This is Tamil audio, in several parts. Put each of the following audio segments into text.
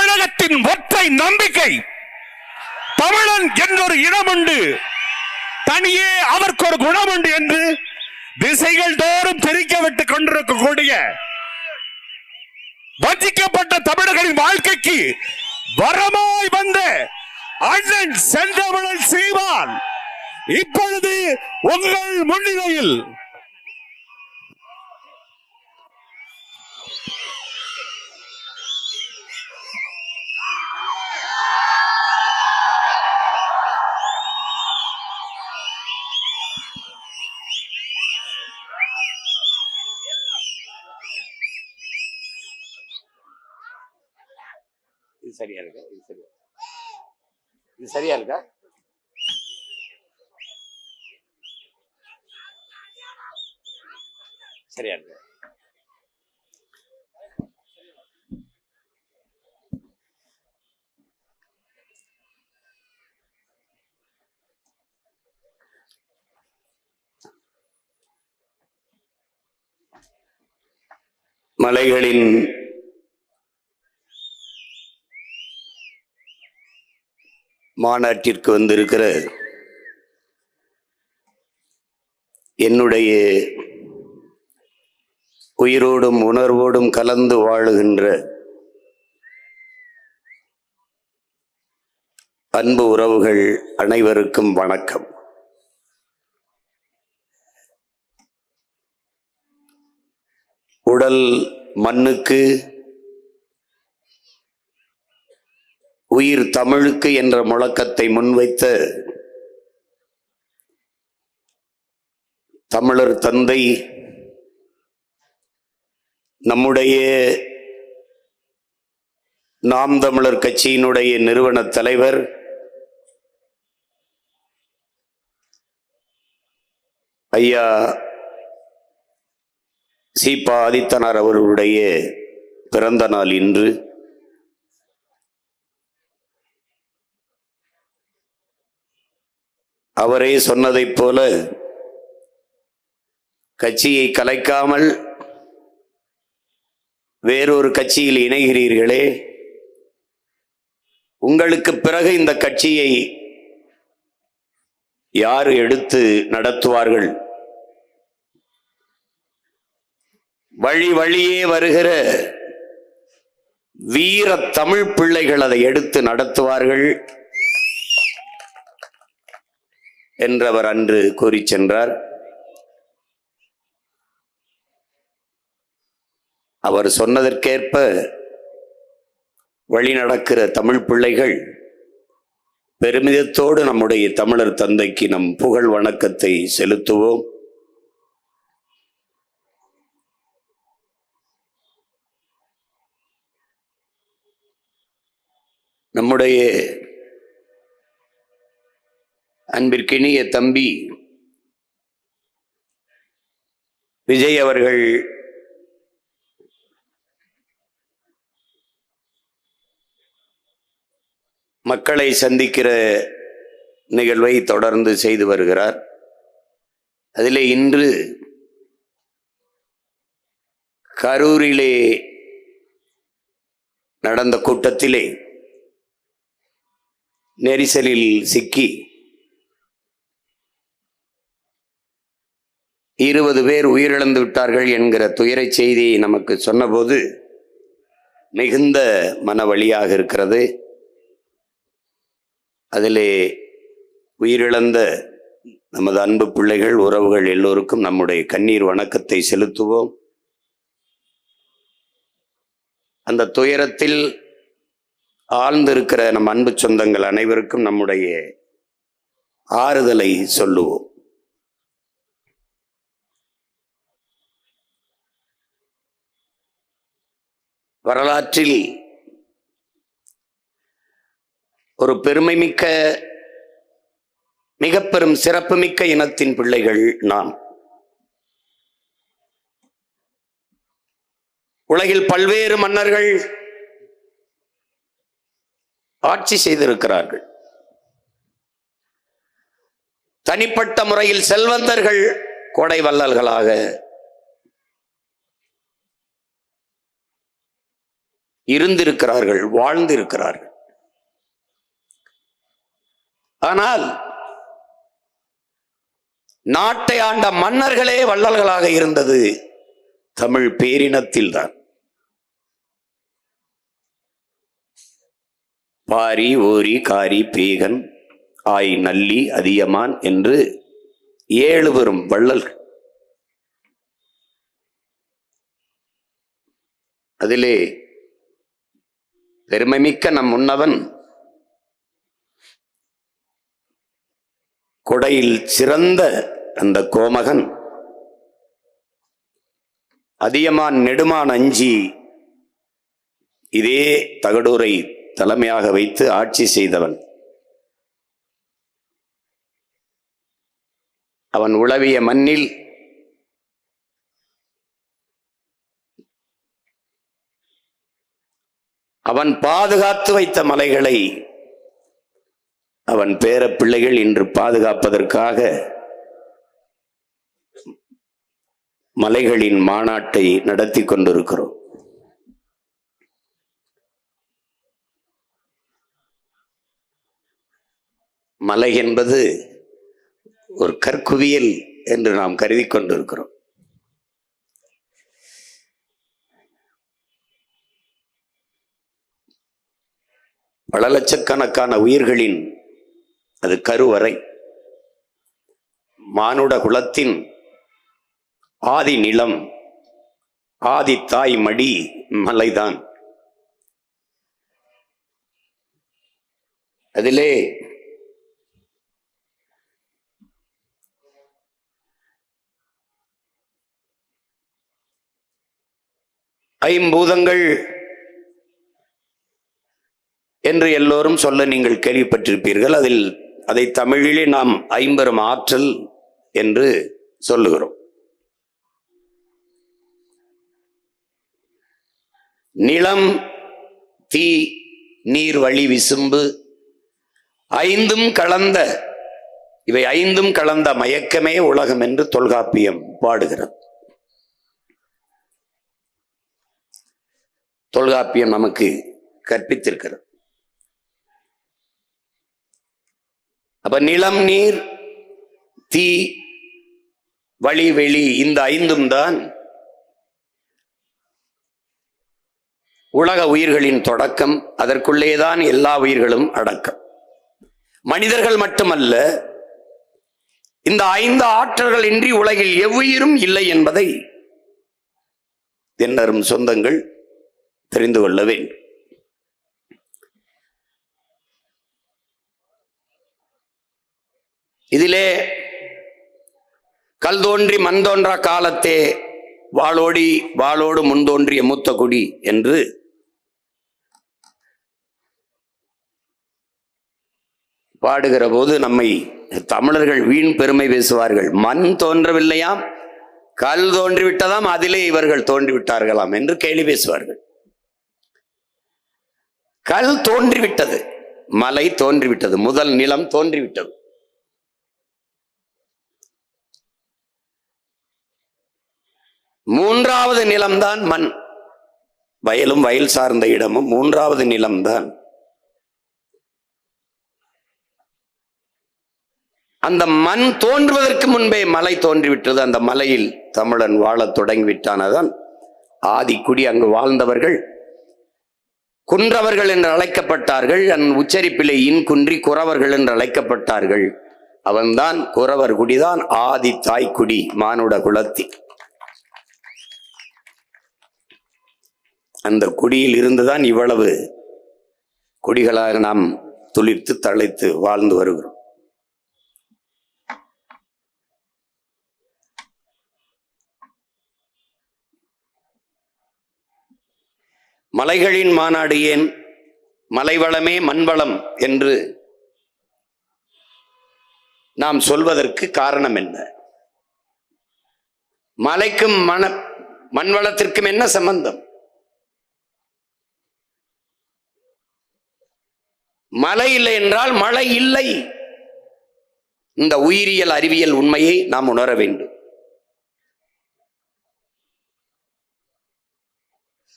தமிழகத்தின் ஒற்றை நம்பிக்கை தமிழன் என்றொரு இனம் உண்டு, தனியே அவருக்கு ஒரு குணம் உண்டு என்று திசைகள் தோறும் தெரிக்க விட்டுக் கொண்டிருக்கக்கூடிய வஞ்சிக்கப்பட்ட தமிழர்களின் வாழ்க்கைக்கு வரமாய் வந்த அண்ணன் செந்தமிழன் சீமான் இப்பொழுது உங்கள் முன்னிலையில் சரியா இருக்கா? இது சரியா இருக்கா? சரியா இருக்கு. மலைகளின் மாநாட்டிற்கு வந்திருக்கிற என்னுடைய உயிரோடும் உணர்வோடும் கலந்து வாழுகின்ற அன்பு உறவுகள் அனைவருக்கும் வணக்கம். உடல் மண்ணுக்கு, உயிர் தமிழுக்கு என்ற முழக்கத்தை முன்வைத்த தமிழர் தந்தை, நம்முடைய நாம் தமிழர் கட்சியினுடைய நிறுவன தலைவர் ஐயா சீபா ஆதித்தனார் அவர்களுடைய பிறந்த நாள் இன்று. அவரே சொன்னதைப் போல கட்சியை கலைக்காமல் வேறொரு கட்சியில் இணைகிறீர்களே, உங்களுக்கு பிறகு இந்த கட்சியை யார் எடுத்து நடத்துவார்கள்? வழி வழியே வருகிற வீர தமிழ் பிள்ளைகள் அதை எடுத்து நடத்துவார்கள் என்றவர் அன்று கூறி சென்றார். அவர் சொன்னதற்கேற்ப வழி நடக்கிற தமிழ் பிள்ளைகள் பெருமிதத்தோடு நம்முடைய தமிழர் தந்தைக்கு நம் புகழ் வணக்கத்தை செலுத்துவோம். நம்முடைய அன்பிற்கினிய தம்பி விஜய் அவர்கள் மக்களை சந்திக்கிற நிகழ்வை தொடர்ந்து செய்து வருகிறார். அதிலே இன்று கரூரிலே நடந்த கூட்டத்திலே நெரிசலில் சிக்கி 20 பேர் உயிரிழந்து விட்டார்கள் என்கிற துயர செய்தியை நமக்கு சொன்னபோது மிகுந்த மனவலியாக இருக்கிறது. அதிலே உயிரிழந்த நமது அன்பு பிள்ளைகள், உறவுகள் எல்லோருக்கும் நம்முடைய கண்ணீர் வணக்கத்தை செலுத்துவோம். அந்த துயரத்தில் ஆழ்ந்திருக்கிற நம் அன்பு சொந்தங்கள் அனைவருக்கும் நம்முடைய ஆறுதலை சொல்லுவோம். வரலாற்றில் ஒரு பெருமைமிக்க, மிக பெரும் சிறப்புமிக்க இனத்தின் பிள்ளைகள் நாம். உலகில் பல்வேறு மன்னர்கள் ஆட்சி செய்திருக்கிறார்கள். தனிப்பட்ட முறையில் செல்வந்தர்கள் கோடை வள்ளல்களாக இருந்திருக்கிறார்கள், வாழ்ந்திருக்கிறார்கள். ஆனால் நாட்டை ஆண்ட மன்னர்களே வள்ளல்களாக இருந்தது தமிழ் பேரினத்தில்தான். பாரி, ஓரி, காரி, பேகன், ஆய், நல்லி, அதியமான் என்று 7 பெரும் வள்ளல்கள். அதிலே பெருமைமிக்க நம் முன்னவன் கொடையில் சிறந்த அந்த கோமகன் அதியமான் நெடுமான் அஞ்சி இதே தகடூரை தலைமையாக வைத்து ஆட்சி செய்தவன். அவன் உளவிய மண்ணில் அவன் பாதுகாத்து வைத்த மலைகளை அவன் பேர பிள்ளைகள் இன்று பாதுகாப்பதற்காக மலைகளின் மாநாட்டை நடத்தி கொண்டிருக்கிறோம். மலை என்பது ஒரு கற்குவியல் என்று நாம் கருதி கொண்டிருக்கிறோம். பல லட்சக்கணக்கான உயிர்களின் அது கருவறை. மானுட குலத்தின் ஆதி நிலம், ஆதி தாய் மடி மலைதான். அதிலே ஐம்பூதங்கள் என்று எல்லோரும் சொல்ல நீங்கள் கேள்விப்பட்டிருப்பீர்கள். அதை தமிழிலே நாம் ஐம்பெரும் ஆற்றல் என்று சொல்லுகிறோம். நிலம், தீ, நீர், வழி, விசும்பு இவை ஐந்தும் கலந்த மயக்கமே உலகம் என்று தொல்காப்பியம் பாடுகிறது. தொல்காப்பியம் நமக்கு கற்பித்திருக்கிறது. அப்ப நிலம், நீர், தீ, வழி, வெளி இந்த ஐந்தும் தான் உலக உயிர்களின் தொடக்கம். அதற்குள்ளேதான் எல்லா உயிர்களும் அடக்கம். மனிதர்கள் மட்டுமல்ல, இந்த 5 ஆற்றல்கள் இன்றி உலகில் எவ்வுயிரும் இல்லை என்பதை என்னரும் சொந்தங்கள் தெரிந்து கொள்ள வேண்டும். இதிலே கல் தோன்றி மண் தோன்றா காலத்தே வாளோடு முன் தோன்றிய மூத்த குடி என்று பாடுகிற போது நம்மை தமிழர்கள் வீண் பெருமை பேசுவார்கள். மண் தோன்றவில்லையாம், கல் தோன்றிவிட்டதாம், அதிலே இவர்கள் தோன்றிவிட்டார்களாம் என்று கேலி பேசுவார்கள். கல் தோன்றிவிட்டது, மலை தோன்றிவிட்டது, முதல் நிலம் தோன்றிவிட்டது. மூன்றாவது நிலம்தான் மண். வயலும் வயல் சார்ந்த இடமும் 3வது நிலம்தான். அந்த மண் தோன்றுவதற்கு முன்பே மலை தோன்றிவிட்டது. அந்த மலையில் தமிழன் வாழத் தொடங்கிவிட்டானதான் ஆதிக்குடி. அங்கு வாழ்ந்தவர்கள் குன்றவர்கள் என்று அழைக்கப்பட்டார்கள். உச்சரிப்பிலே இன் குன்றி குறவர்கள் என்று அழைக்கப்பட்டார்கள். அவன்தான் குறவர் குடிதான் ஆதி தாய்க்குடி மானுட குலத்தி. அந்த குடியில் இருந்துதான் இவ்வளவு குடிகளாக நாம் துளிர்த்து தழைத்து வாழ்ந்து வருகிறோம். மலைகளின் மாநாடு ஏன்? மலைவளமே மண்வளம் என்று நாம் சொல்வதற்கு காரணம் என்ன? மலைக்கும் மண்வளத்திற்கும் என்ன சம்பந்தம்? மழை இல்லை என்றால் மழை இல்லை. இந்த உயிரியல் அறிவியல் உண்மையை நாம் உணர வேண்டும்.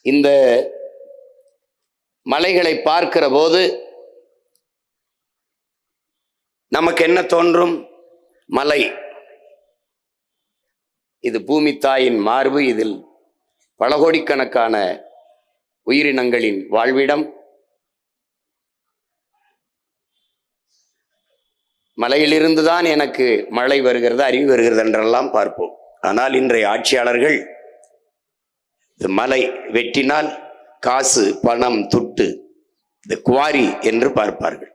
இந்த மலைகளை பார்க்கிற போது நமக்கு என்ன தோன்றும்? மலை, இது பூமி தாயின் மார்பு, இதில் பல கோடிக்கணக்கான உயிரினங்களின் வாழ்விடம். மலையிலிருந்துதான் எனக்கு மழை வருகிறது, அறிவு வருகிறது என்றெல்லாம் பார்ப்போம். ஆனால் இன்றைய ஆட்சியாளர்கள் இது மலை வெட்டினால் காசு, பணம், துட்டு, இது குவாரி என்று பார்ப்பார்கள்.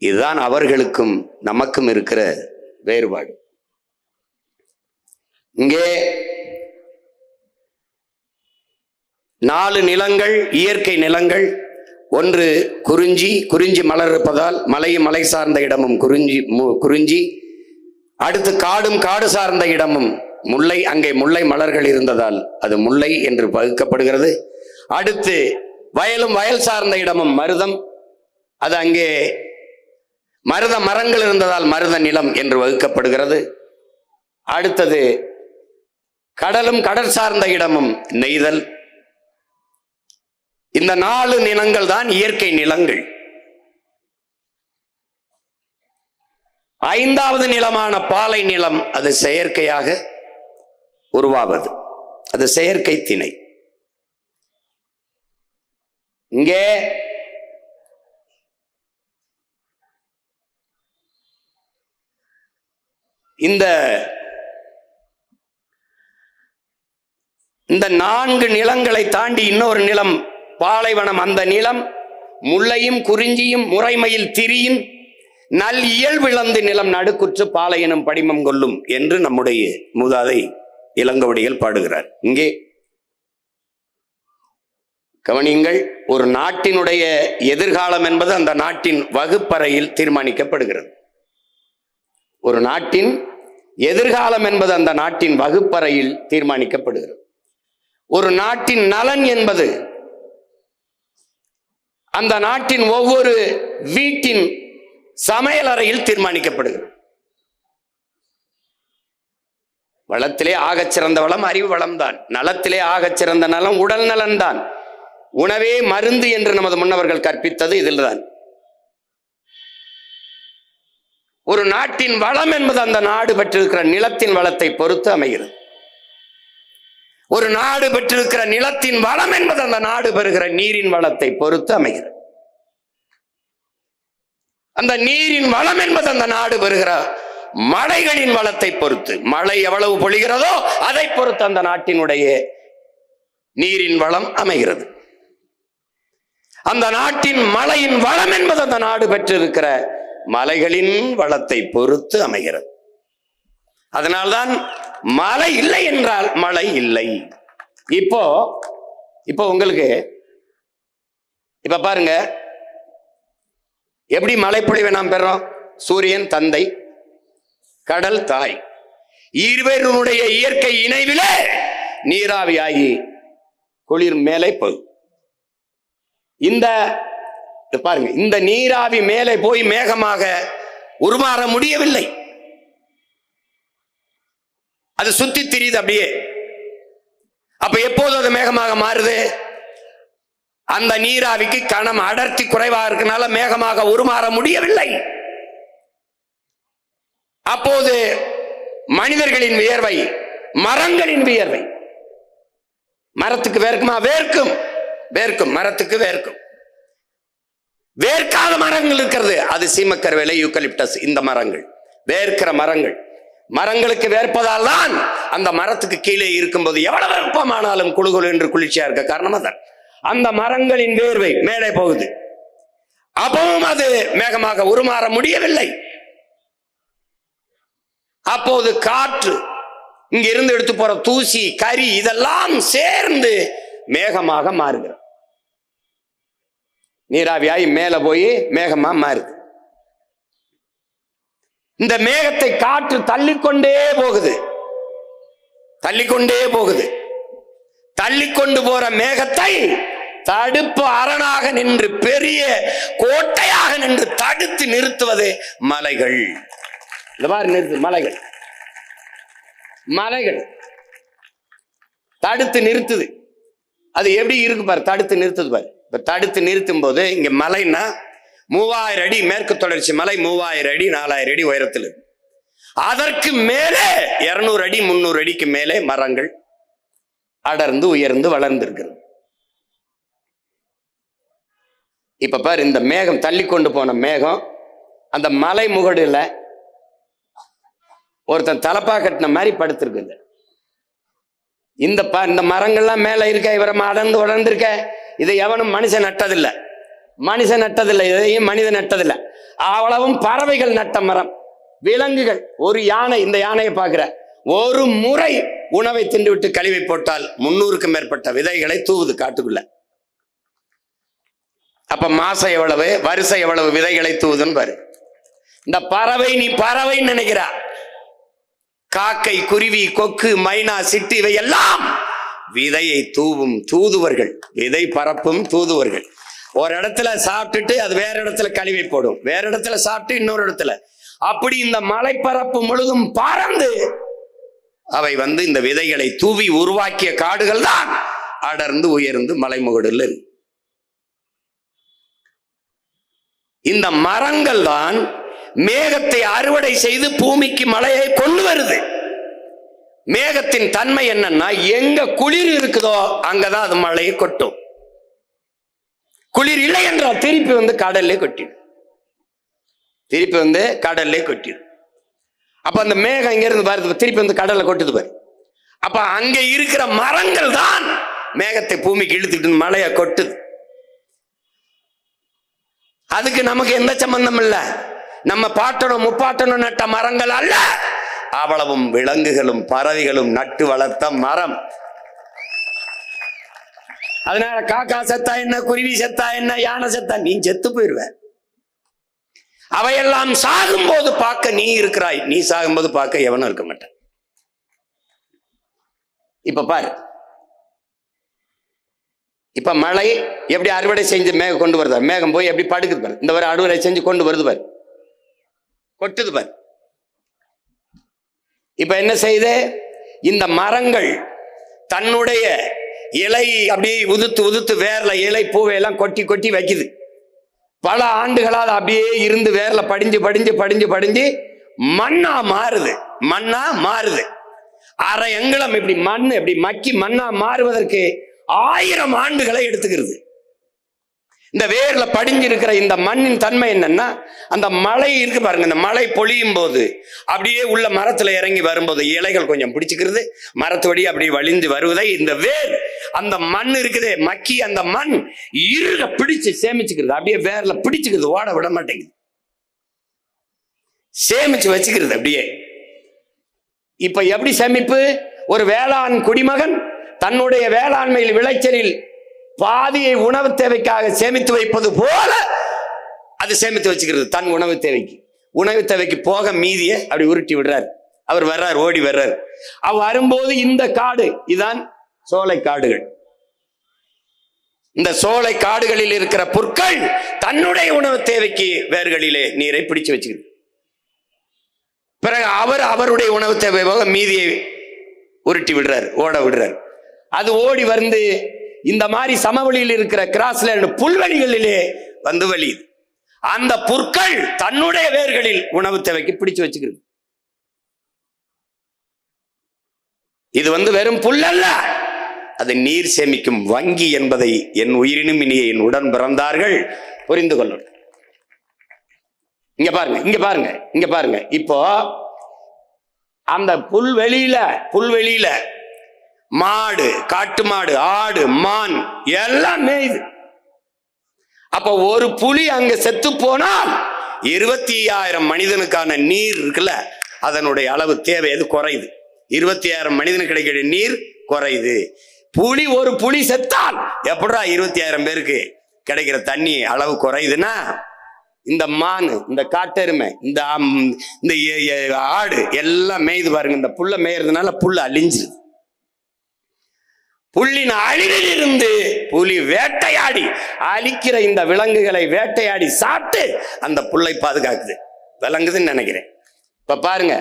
இதுதான் அவர்களுக்கும் நமக்கும் இருக்கிற வேறுபாடு. இங்கே 4 நிலங்கள், இயற்கை நிலங்கள். ஒன்று குறிஞ்சி, குறிஞ்சி மலர் இருப்பதால் மலையும் மலை சார்ந்த இடமும் குறிஞ்சி. அடுத்து காடும் காடு சார்ந்த இடமும் முல்லை, அங்கே முல்லை மலர்கள் இருந்ததால் அது முல்லை என்று பகுக்கப்படுகிறது. அடுத்து வயலும் வயல் சார்ந்த இடமும் மருதம், அது அங்கே மருத மரங்கள் இருந்ததால் மருத நிலம் என்று வகுக்கப்படுகிறது. அடுத்தது கடலும் கடல் சார்ந்த இடமும் நெய்தல். இந்த 4 நிலங்கள் தான் இயற்கை நிலங்கள். 5வது நிலமான பாலை நிலம், அது செயற்கையாக உருவாவது, அது செயற்கை திணை. இங்கே இந்த 4 நிலங்களை தாண்டி இன்னொரு நிலம் பாலைவனம். அந்த நிலம் முல்லையும் குறிஞ்சியும் முறைமையில் திரியின் நல் இயல்பிழந்து நிலம் நடுக்குற்று பாலையனும் படிமம் கொள்ளும் என்று நம்முடைய மூதாதை இளங்கோவடிகள் பாடுகிறார். இங்கே கவனியுங்கள், ஒரு நாட்டினுடைய எதிர்காலம் என்பது அந்த நாட்டின் வகுப்பறையில் தீர்மானிக்கப்படுகிறது. ஒரு நாட்டின் எதிர்காலம் என்பது அந்த நாட்டின் வகுப்பறையில் தீர்மானிக்கப்படுகிறது. ஒரு நாட்டின் நலன் என்பது அந்த நாட்டின் ஒவ்வொரு வீட்டின் சமையலறையில் தீர்மானிக்கப்படுகிறது. வளத்திலே ஆகச் சிறந்த வளம் அறிவு வளம்தான். நலத்திலே ஆகச் சிறந்த நலம் உடல் நலன்தான். உணவே மருந்து என்று நமது முன்னவர்கள் கற்பித்தது இதில்தான். ஒரு நாட்டின் வளம் என்பது அந்த நாடு பெற்றிருக்கிற நிலத்தின் வளத்தை பொறுத்து அமைகிறது. ஒரு நாடு பெற்றிருக்கிற நிலத்தின் வளம் என்பது அந்த நாடு பெறுகிற நீரின் வளத்தை பொறுத்து அமைகிறது. அந்த நீரின் வளம் என்பது அந்த நாடு பெறுகிற மழைகளின் வளத்தை பொறுத்து, மழை எவ்வளவு பொழிகிறதோ அதை பொறுத்து அந்த நாட்டினுடைய நீரின் வளம் அமைகிறது. அந்த நாட்டின் மழையின் வளம் என்பது அந்த நாடு பெற்றிருக்கிற மலைகளின் வளத்தை பொறுத்து அமைகிறது. அதனால்தான் மழை இல்லை என்றால் மழை இல்லை. இப்போ உங்களுக்கு இப்ப பாருங்க, எப்படி மழைப்பொழிவை நாம் பெறோம்? சூரியன் தந்தை, கடல் தாய், இருவருடைய இயற்கை இணைவிலே நீராவியாகி குளிர் மேலே போகும். இந்த பாருங்க, இந்த நீராவி மேலே போய் மேகமாக உருமாற முடியவில்லை. அது சுத்தி திரியுது அப்படியே. அப்ப எப்போது அது மேகமாக மாறுது? அந்த நீராவிக்கு கணம் அடர்த்தி குறைவாக இருக்கனால மேகமாக உருமாற முடியவில்லை. அப்போது மனிதர்களின் வியர்வை, மரங்களின் வியர்வை, மரத்துக்கு வேர்க்குமா? வேர்க்கும், வேர்க்கும், மரத்துக்கு வேர்க்கும். வேர்க்காத மரங்கள் இருக்கிறது, அது சீமக்கருவேலை, யூக்கலிப்டஸ், இந்த மரங்கள் வேர்க்கிற மரங்கள். மரங்களுக்கு வேர்ப்பதால் தான் அந்த மரத்துக்கு கீழே இருக்கும்போது எவ்வளவு வெப்பமானாலும் குளுகுளு என்று குளிர்ச்சியா இருக்க காரணமா தான் அந்த மரங்களின் வேர்வை மேலே போகுது. அப்பவும் அது மேகமாக உருமாற முடியவில்லை. அப்போது காற்று, இங்க இருந்து எடுத்து போற தூசி, கரி, இதெல்லாம் சேர்ந்து மேகமாக மாறுகிறது. நீராவியாய் மேல போய் மேகமா மாறுது. இந்த மேகத்தை காற்று தள்ளிக்கொண்டே போகுது, தள்ளிக்கொண்டே போகுது. தள்ளிக்கொண்டு போற மேகத்தை தடுப்பு அரணாக நின்று, பெரிய கோட்டையாக நின்று தடுத்து நிறுத்துவது மலைகள். இந்த மாதிரி நிறுத்து மலைகள், மலைகள் தடுத்து நிறுத்துது. அது எப்படி இருக்கு பாரு, தடுத்து நிறுத்துது பாரு. இப்ப தடுத்து நிறுத்தும் போது இங்க மலைன்னா 3000 அடி மேற்கு தொடர்ச்சி மலை, 3000 அடி 4000 அடி உயரத்தில் இருக்கு. அதற்கு மேலே 200 அடி 300 அடிக்கு மேலே மரங்கள் அடர்ந்து உயர்ந்து வளர்ந்து இருக்கிறது. இப்ப பாரு, இந்த மேகம் தள்ளி கொண்டு போன மேகம் அந்த மலை முகடுல ஒருத்தன் தலப்பா கட்டின மாதிரி படுத்திருக்குது. இந்த மரங்கள்லாம் மேல இருக்க, இவரை அடர்ந்து வளர்ந்து இருக்க, இதை எவனும் மனுஷன் நட்டதில்லை, மனுஷன் நட்டதில்லை, இதையும் மனிதன் நட்டதில்லை. அவ்வளவும் பறவைகள் நட்ட மரம், விலங்குகள். ஒரு யானை, இந்த யானையை பார்க்கிற, ஒரு முறை உணவை தின்று விட்டு கழிவை போட்டால் 300க்கும் மேற்பட்ட விதைகளை தூவுது காட்டுக்குள்ள. அப்ப மாசம் எவ்வளவு, வருஷம் எவ்வளவு விதைகளை தூவுதுன்னு பாரு. இந்த பறவை, நீ பறவைன்னு நினைக்கிறா, காக்கை, குருவி, கொக்கு, மைனா, சிட்டு இவை எல்லாம் விதையை தூவும் தூதுவர்கள், விதை பரப்பும் தூதுவர்கள். ஒரு இடத்துல சாப்பிட்டுட்டு அது வேற இடத்துல கழிவை போடும், வேற இடத்துல சாப்பிட்டு இன்னொரு இடத்துல. அப்படி இந்த மலைப்பரப்பு முழுதும் பறந்து அவை இந்த விதைகளை தூவி உருவாக்கிய காடுகள் தான் அடர்ந்து உயர்ந்து மலைமுகடுல இருக்கு. இந்த மரங்கள் தான் மேகத்தை அறுவடை செய்து பூமிக்கு மழையை கொண்டு வருது. மேகத்தின் தன்மை என்னன்னா, எங்க குளிர் இருக்குதோ அங்கதான் அது மழையை கொட்டும். குளிர் இல்லை என்றால் திருப்பி கடல்லே கொட்டிடும், திருப்பி கடல்லே கொட்டிடும். அப்ப அந்த மேகம் இங்க இருந்து வருது, திருப்பி கடல்ல கொட்டுது பாரு. அப்ப அங்க இருக்கிற மரங்கள் தான் மேகத்தை பூமிக்கு இழுத்துக்கிட்டு மழையை கொட்டுது. அதுக்கு நமக்கு எந்த சம்பந்தம் இல்ல, நம்ம பாட்டனும் முப்பாட்டனும் நட்ட மரங்கள் அல்ல, அவ்வளவும் விலங்குகளும் பறவைகளும் நட்டு வளர்த்த மரம். அதனால காக்கா செத்தா என்ன, குருவி செத்தா என்ன, யானை செத்தா, நீ செத்து போயிருவ. அவையெல்லாம் சாகும் போது பார்க்க நீ இருக்கிறாய், நீ சாகும்போது பார்க்க எவனும் இருக்க மாட்டான். இப்ப பாரு, இப்ப மழை எப்படி அறுவடை செஞ்சு மேகம் கொண்டு வருது, மேகம் போய் எப்படி படுக்குது பாரு, இந்த வரை அறுவடை செஞ்சு கொண்டு வருது பாரு, கொட்டுது பாரு. இப்ப என்ன செய்யுது, இந்த மரங்கள் தன்னுடைய இலை அப்படியே உதுத்து உதுத்து வேர்ல இலை பூவையெல்லாம் கொட்டி கொட்டி வைக்குது. பல ஆண்டுகளால் அப்படியே இருந்து வேர்ல படிஞ்சு படிஞ்சு படிஞ்சு படிஞ்சு மண்ணா மாறுது, மண்ணா மாறுது. அரை எங்கலம் இப்படி மண் இப்படி மக்கி மண்ணா மாறுவதற்கு 1000 ஆண்டுகளை எடுத்துக்கிறது. இந்த வேர்ல படிஞ்சு இருக்கிற இந்த மண்ணின் தன்மை என்னன்னா, அந்த மழை இருக்கு பாருங்க, இந்த மழை பொழியும் போது அப்படியே உள்ள மரத்துல இறங்கி வரும்போது இலைகள் கொஞ்சம் பிடிச்சுக்கிறது, மரத்தோடி அப்படியே வழிந்து வருவதை இந்த வேர் அந்த மண் இருக்குதே மக்கி, அந்த மண் இருக பிடிச்சு சேமிச்சுக்கிறது, அப்படியே வேர்ல பிடிச்சுக்கிறது, ஓட விட மாட்டேங்குது, சேமிச்சு வச்சுக்கிறது அப்படியே. இப்ப எப்படி சேமிப்பு, ஒரு வேளாண் குடிமகன் தன்னுடைய வேளாண்மையில் விளைச்சலில் பாதியை உணவு தேவைக்காக சேமித்து வைப்பது போல அது சேமித்து வச்சுக்கிறது தன் உணவு தேவைக்கு. உணவு தேவைக்கு போக மீதியை அப்படி உருட்டி விடுறார். அவர் வர்றார், ஓடி வர்றார். அவர் வரும்போது இந்த காடு இதான் சோலை காடுகள். இந்த சோலை காடுகளில் இருக்கிற புற்கள் தன்னுடைய உணவு தேவைக்கு வேர்களிலே நீரை பிடிச்சு வச்சுக்கிறது. பிறகு அவருடைய உணவு தேவை போக மீதியை உருட்டி விடுறார், ஓட விடுறார். அது ஓடி வந்து இந்த மாதிரி சமவெளியில் இருக்கிற கிராஸ்லேண்ட் புல்வெளிகளிலே வலியுது. அந்த புற்கள் தன்னுடைய வேர்களில் உணவு தேவைக்கு பிடிச்சு வச்சுக்கிறது. இது வெறும் புல் அல்ல, அது நீர் சேமிக்கும் வங்கி என்பதை என் உயிரினும் இனிய என் உடன் பிறந்தார்கள் புரிந்து கொள்ளும். இங்க பாருங்க, இங்க பாருங்க, இங்க பாருங்க. இப்போ அந்த புல்வெளியில மாடு, காட்டு மாடு, ஆடு, மான் எல்லாம் மேயுது. அப்ப ஒரு புலி அங்க செத்து போனால் 25,000 மனிதனுக்கான நீர் இருக்குல்ல, அதனுடைய அளவு தேவை அது குறையுது. 25,000 மனிதனுக்கு கிடைக்கிற நீர் குறையுது. ஒரு புலி செத்தால் எப்படா 25,000 பேருக்கு கிடைக்கிற தண்ணி அளவு குறையுதுன்னா, இந்த மான், இந்த காட்டெருமை, இந்த ஆடு எல்லாம் மேய்து பாருங்க. இந்த புல்ல மேயறதுனால புல்ல அழிஞ்சிருது. புல்லின் அழிவில் இருந்து புலி வேட்டையாடி அழிக்கிற இந்த விலங்குகளை வேட்டையாடி சாப்பிட்டு அந்த புல்லை பாதுகாக்குது, விளங்குதுன்னு நினைக்கிறேன். இப்ப பாருங்க,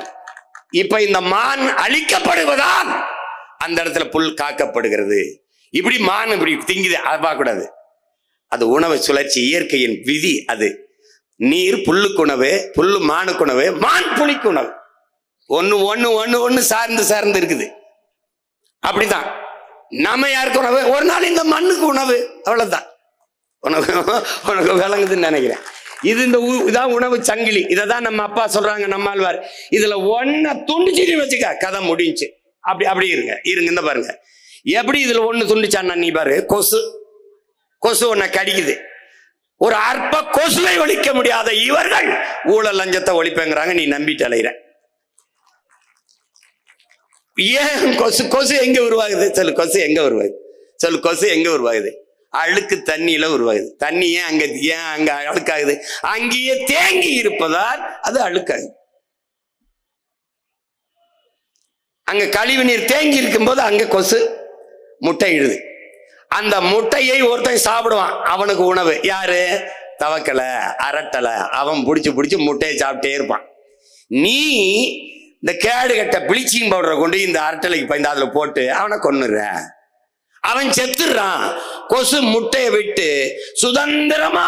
இப்ப இந்த மான் அழிக்கப்படுவதால் அந்த இடத்துல புல் காக்கப்படுகிறது. இப்படி மான் இப்படி திங்குது, அதை பார்க்க கூடாது. அது உணவு சுழற்சி, இயற்கையின் விதி. அது நீர் புல்லுக்கு உணவு, புல்லு மானுக்கு உணவு, மான் புலிக்கு உணவு. ஒண்ணு ஒண்ணு ஒண்ணு ஒண்ணு சார்ந்து சார்ந்து இருக்குது. அப்படிதான் நம்ம யாருக்கு உணவு? ஒரு நாள் இந்த மண்ணுக்கு உணவு, அவ்வளவுதான். உனக்கு விளங்குதுன்னு நினைக்கிறேன். இது இதான் உணவு சங்கிலி. இதைதான் நம்ம அப்பா சொல்றாங்க, நம்மாழ்வார். இதுல ஒன்ன துண்டிச்சு வச்சுக்க, கதை முடிஞ்சு. அப்படி இருங்க இந்த பாருங்க எப்படி இதுல ஒண்ணு துண்டிச்சான்னா, நீ பாரு, கொசு ஒன்ன கடிக்குது. ஒரு அற்ப கொசுவை ஒழிக்க முடியாத இவர்கள் ஊழல் லஞ்சத்தை ஒழிப்பேங்கிறாங்க. நீ நம்பிட்டு அலையிற. ஏன் கொசு எங்க உருவாகுது? சொல்லு, கொசு எங்க உருவாகுது? சொல்லு, கொசு எங்க உருவாகுது? அழுக்கு தண்ணியில உருவாகுது. தண்ணி ஏன் அங்க அழுக்காகுது? அங்கேயே தேங்கி இருப்பதால் அது அழுக்காகுது. அங்க கழிவு நீர் தேங்கி இருக்கும் போது அங்க கொசு முட்டை இடுது. அந்த முட்டையை ஒருத்தன் சாப்பிடுவான், அவனுக்கு உணவு. யாரு? தவக்கலை, அரட்டலை. அவன் பிடிச்சு முட்டையை சாப்பிட்டே இருப்பான். நீ இந்த கேடு கட்ட பிளீச்சிங் பவுடரை கொண்டு இந்த அரட்டலைக்கு பயந்து அதுல போட்டு அவனை கொன்னுற. அவன் செத்துறான். கொசு முட்டையை விட்டு சுதந்திரமா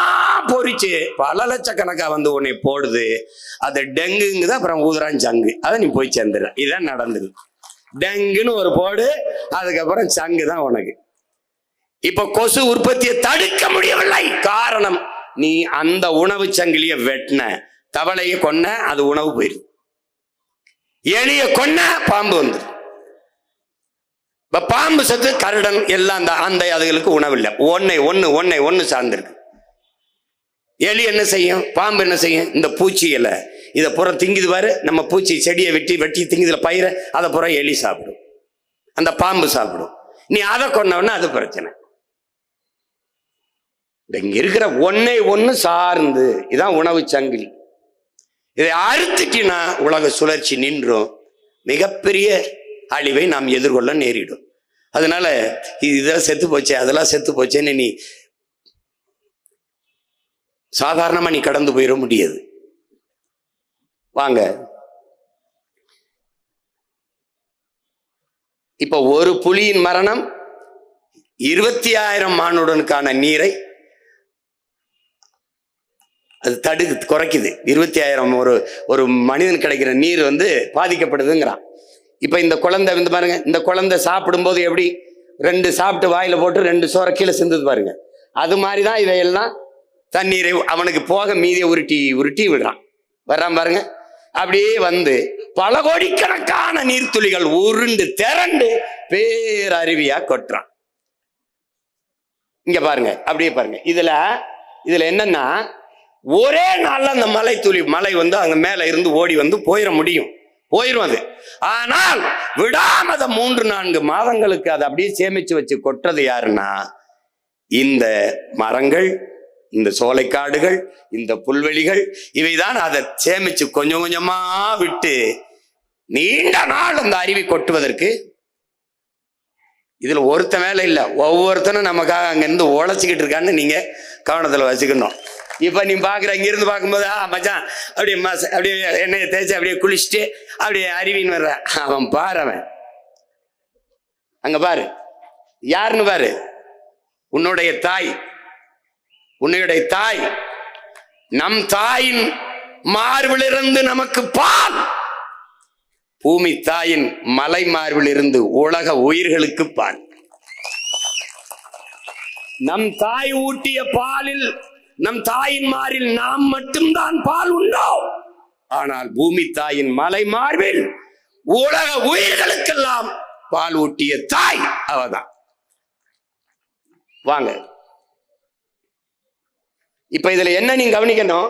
பொறிச்சு பல லட்சக்கணக்கா வந்து உன்னை போடுது. அது டெங்குங்குது. அப்புறம் ஊதுறான் சங்கு. அதை நீ போய் சேர்ந்துடுற. இதான் நடந்தது. டெங்குன்னு ஒரு போடு, அதுக்கப்புறம் சங்கு தான் உனக்கு. இப்ப கொசு உற்பத்தியை தடுக்க முடியவில்லை. காரணம், நீ அந்த உணவு சங்கிலிய வெட்டின. தவளைய கொன்ன, அது உணவு போயிரு. எலிய கொன்ன, பாம்பு வந்து. இப்ப பாம்பு சத்து, கருடன் எல்லாம் அந்த அதுகளுக்கு உணவு இல்லை. ஒன்னு சார்ந்திருக்கு. எலி என்ன செய்யும்? பாம்பு என்ன செய்யும்? இந்த பூச்சி இலை இதை புறம் திங்குது பாரு. நம்ம பூச்சி செடியை வெட்டி திங்குதுல பயிர, அதை புறம் எலி சாப்பிடும், அந்த பாம்பு சாப்பிடும். நீ அதை கொன்னவன அது பிரச்சனை. இங்க இருக்கிற ஒன்னு சார்ந்து, இதான் உணவு சங்கிலி. இதை அறுத்துட்டினா உலக சுழற்சி நின்றும். மிகப்பெரிய அழிவை நாம் எதிர்கொள்ள நேரிடும். அதனால இதெல்லாம் செத்து போச்சே, அதெல்லாம் செத்து போச்சேன்னு நீ சாதாரணமா நீ கடந்து போயிட முடியாது. வாங்க, இப்ப ஒரு புலியின் மரணம் 20,000 மானுடனுக்கான நீரை அது குறைக்குது. 20,000 ஒரு மனிதன் கிடைக்கிற நீர் வந்து பாதிக்கப்படுதுங்கிறான். இப்ப இந்த குழந்தை வந்து பாருங்க, இந்த குழந்தை சாப்பிடும் போது எப்படி 2 சாப்பிட்டு வாயில போட்டு 2 சோற கீழே சிந்துது பாருங்க. அது மாதிரிதான் இவையெல்லாம் தண்ணீரை அவனுக்கு போக மீதியை உருட்டி விடுறான். வர்றான் பாருங்க. அப்படியே வந்து பல கோடிக்கணக்கான நீர்த்துளிகள் உருண்டு திரண்டு பேரருவியா கொட்டுறான். இங்க பாருங்க, அப்படியே பாருங்க. இதுல என்னன்னா, ஒரே நாள்ல அந்த மலை வந்து அங்க மேல இருந்து ஓடி வந்து போயிரும் அது. ஆனால் விடாமத 3-4 மாதங்களுக்கு அதை அப்படியே சேமிச்சு வச்சு கொட்டுறது யாருன்னா, இந்த மரங்கள், இந்த சோலைக்காடுகள், இந்த புல்வெளிகள், இவைதான் அதை சேமிச்சு கொஞ்சம் கொஞ்சமா விட்டு நீண்ட நாள் அந்த அருவி கொட்டுவதற்கு. இதுல ஒருத்த வேலை இல்லை, ஒவ்வொருத்தனும் நமக்காக அங்கிருந்து உழைச்சிக்கிட்டு இருக்கான்னு நீங்க கவனத்துல வச்சுக்கணும். இப்ப நீ பாக்குற, இங்க இருந்து பார்க்கும்போது மச்சான் அப்படியே எண்ணெயை தேய்ச்சி அப்படியே குளிச்சுட்டு அப்படியே அருவின்னு வர்ற. அவன் பாரு, அவன் அங்க பாரு யாருன்னு பாரு. உன்னுடைய தாய், நம் தாயின் மார்பிலிருந்து நமக்கு பால். பூமி தாயின் மலை மார்பிலிருந்து உலக உயிர்களுக்கு பால். நம் தாய் ஊட்டிய பாலில், நம் தாயின் மாரில் நாம் மட்டும்தான் பால் உண்டோம். ஆனால் பூமி தாயின் மலை மார்பில் உலக உயிர்களுக்கெல்லாம் பால் ஊட்டிய தாய் அவதான். வாங்க, இப்ப இதுல என்ன நீங்க கவனிக்கணும்,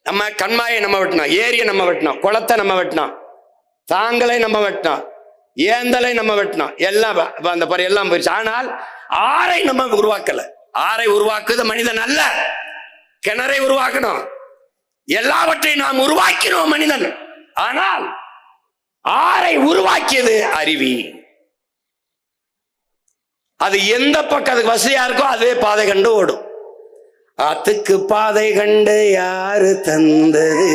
நம்ம கண்மாயை நம்ம வெட்டினோம், ஏரியை நம்ம வெட்டினோம், குளத்தை நம்ம வெட்டினோம், தாங்களை நம்ம வெட்டினோம், ஏந்தலை நம்ம வெட்டினோம், எல்லாம் அந்த பாரு எல்லாம் போயிடுச்சு. ஆனால் ஆறை நம்ம உருவாக்கல. ஆறை உருவாக்குது மனிதன் அல்ல, கிணறை உருவாக்கணும். எல்லாவற்றையும் நாம் உருவாக்கினோம் மனிதன். ஆனால் ஆறை உருவாக்கியது அருவி. அது எந்த பக்கத்துக்கு வசதியா இருக்கோ அதுவே பாதை கண்டு ஓடும். ஆத்துக்கு பாதை கண்டு யாரு தந்தது,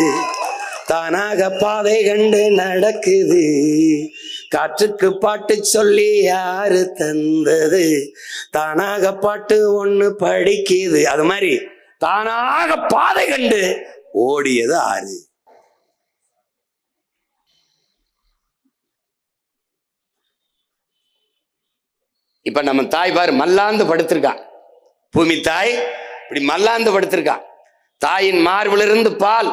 தானாக பாதை கண்டு நடக்குது. காற்றுக்கு பாட்டு சொல்லி யாரு தந்தது, தானாக பாட்டு ஒண்ணு படிக்குது. அது மாதிரி தானாக பாதை கண்டு ஓடியது ஆறு. இப்ப நம்ம தாய் பாரு மல்லாந்து படுத்திருக்கா. பூமி தாய் இப்படி மல்லாந்து படுத்திருக்கா. தாயின் மார்பிலிருந்து பால்.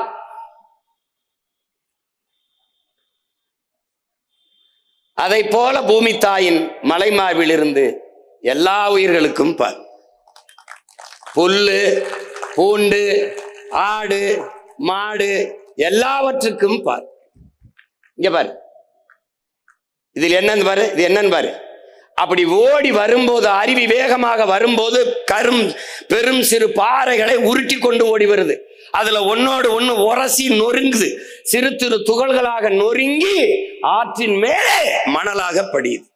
அதை போல பூமி தாயின் மலை மார்பிலிருந்து எல்லா உயிர்களுக்கும் பால். புல்லு, பூண்டு, ஆடு, மாடு எல்லாவற்றுக்கும் பால். இங்க பாரு, இதில் என்னன்னு பாரு, இது என்னன்னு பாரு. அப்படி ஓடி வரும்போது, அருவி வேகமாக வரும்போது பெரும் சிறு பாறைகளை உருட்டி கொண்டு ஓடி வருது. அதுல ஒன்னோடு ஒண்ணு உரசி நொறுங்குது. சிறு சிறு துகள்களாக நொறுங்கி ஆற்றின் மேலே மணலாக படியுது.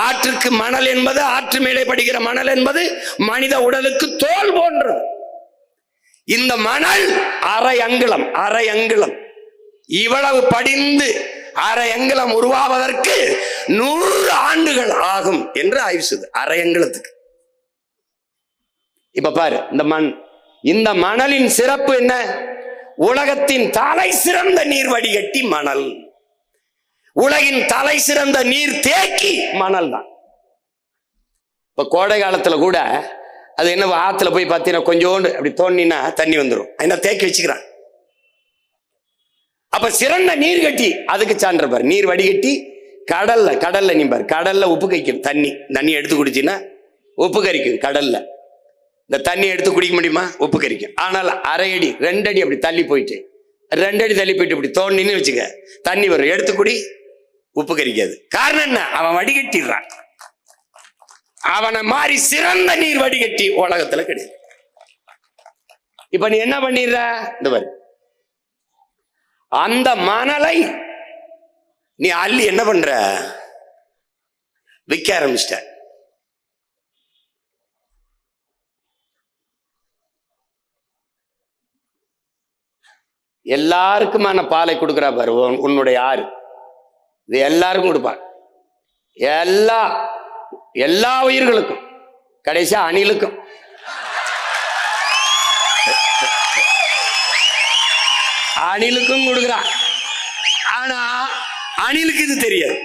ஆற்றுக்கு மணல் என்பது, ஆற்று மேலே படிக்கிற மணல் என்பது மனித உடலுக்கு தோல் போன்றது. இந்த மணல் அரை அங்குலம் இவ்வளவு படிந்து அரை அங்குலம் உருவாவதற்கு 100 ஆண்டுகள் ஆகும் என்று ஆய்வு செய்து. அரை அங்குலத்துக்கு. இப்ப பாரு, இந்த மணலின் சிறப்பு என்ன? உலகத்தின் தலை சிறந்த நீர் வடிகட்டி மணல். உலகின் தலை சிறந்த நீர் தேக்கி மணல் தான். இப்ப கோடை காலத்துல கூட அது என்ன, ஆத்துல போய் பார்த்தீங்கன்னா கொஞ்சோண்டு அப்படி தோண்டினா தண்ணி வந்துடும். என்ன தேக்கி வச்சுக்கிறான். அப்ப சிறந்த நீர் கட்டி அதுக்கு சான்ற பாரு. நீர் வடிகட்டி கடல்ல நீ பாரு, கடல்ல உப்பு கரிக்கும். தண்ணி எடுத்து குடிச்சின்னா உப்பு கரிக்கும். கடல்ல இந்த தண்ணி எடுத்து குடிக்க முடியுமா? உப்பு கரிக்கும். ஆனால் 1/2 அடி 2 அடி அப்படி தள்ளி போயிட்டு 2 அடி தள்ளி போயிட்டு இப்படி தோண்டின்னு வச்சுக்க, தண்ணி வரும். எடுத்து குடி, உப்பு கரிக்காது. காரணம் என்ன? அவன் வடிகட்டிடுறான். அவனை மாதிரி சிறந்த நீர் வடிகட்டி உலகத்துல கிடையாது. இப்ப நீ என்ன பண்ணிடுற? இந்த பாரு, அந்த மணலை நீ அள்ளி என்ன பண்ற? விற்க ஆரம்பிச்சிட்ட. எல்லாருக்குமான பாலை கொடுக்குறா பாரு உன்னுடைய ஆறு. இது எல்லாருக்கும் கொடுப்பார். எல்லா உயிர்களுக்கும், கடைசியா அணிலுக்கும். அணிலுக்கும் கொடுக்குறான். ஆனா அணிலுக்கு இது தெரியாது.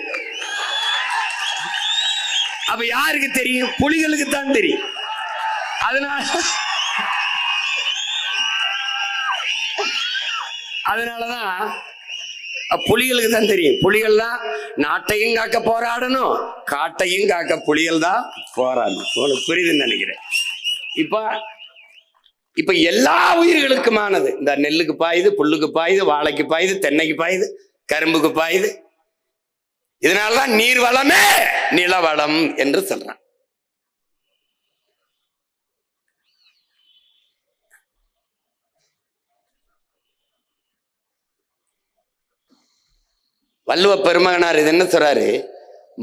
அப்ப யாருக்கு தெரியும்? புலிகளுக்கு தான் தெரியும். அதனாலதான் புலிகளுக்கு தான் தெரியும். புலிகள் தான் நாட்டையும் காக்க போராடணும், காட்டையும் காக்க புலிகள் தான் போராடணும். உங்களுக்கு புரியுதுன்னு நினைக்கிறேன். இப்ப எல்லா உயிர்களுக்குமானது. இந்த நெல்லுக்கு பாயுது, புல்லுக்கு பாயுது, வாழைக்கு பாயுது, தென்னைக்கு பாயுது, கரும்புக்கு பாயுது. இதனாலதான் நீர் வளமே நிலவளம் என்று சொல்றான். வள்ளுவ பெருமகனார் இது என்ன சொல்றாரு?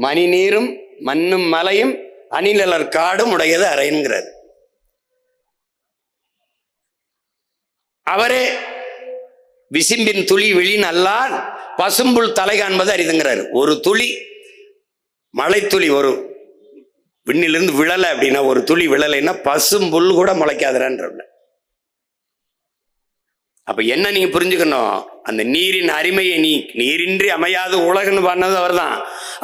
மணி நீரும் மண்ணும் மலையும் அணிலர் காடும் உடையது அறைங்கிறார். அவரே விசிம்பின் துளி விழி நல்லார் பசும்புல் தலை காண்பது அரிதுங்கிறாரு. ஒரு துளி மழை துளி ஒரு விண்ணிலிருந்து விழலை அப்படின்னா, ஒரு துளி விழலைன்னா பசும்புல் கூட முளைக்காதுன்ற. அப்ப என்ன நீங்க புரிஞ்சுக்கணும்? அந்த நீரின் அருமையை நீரின்றி அமையாது உலகன்னு பண்ணது அவர் தான்.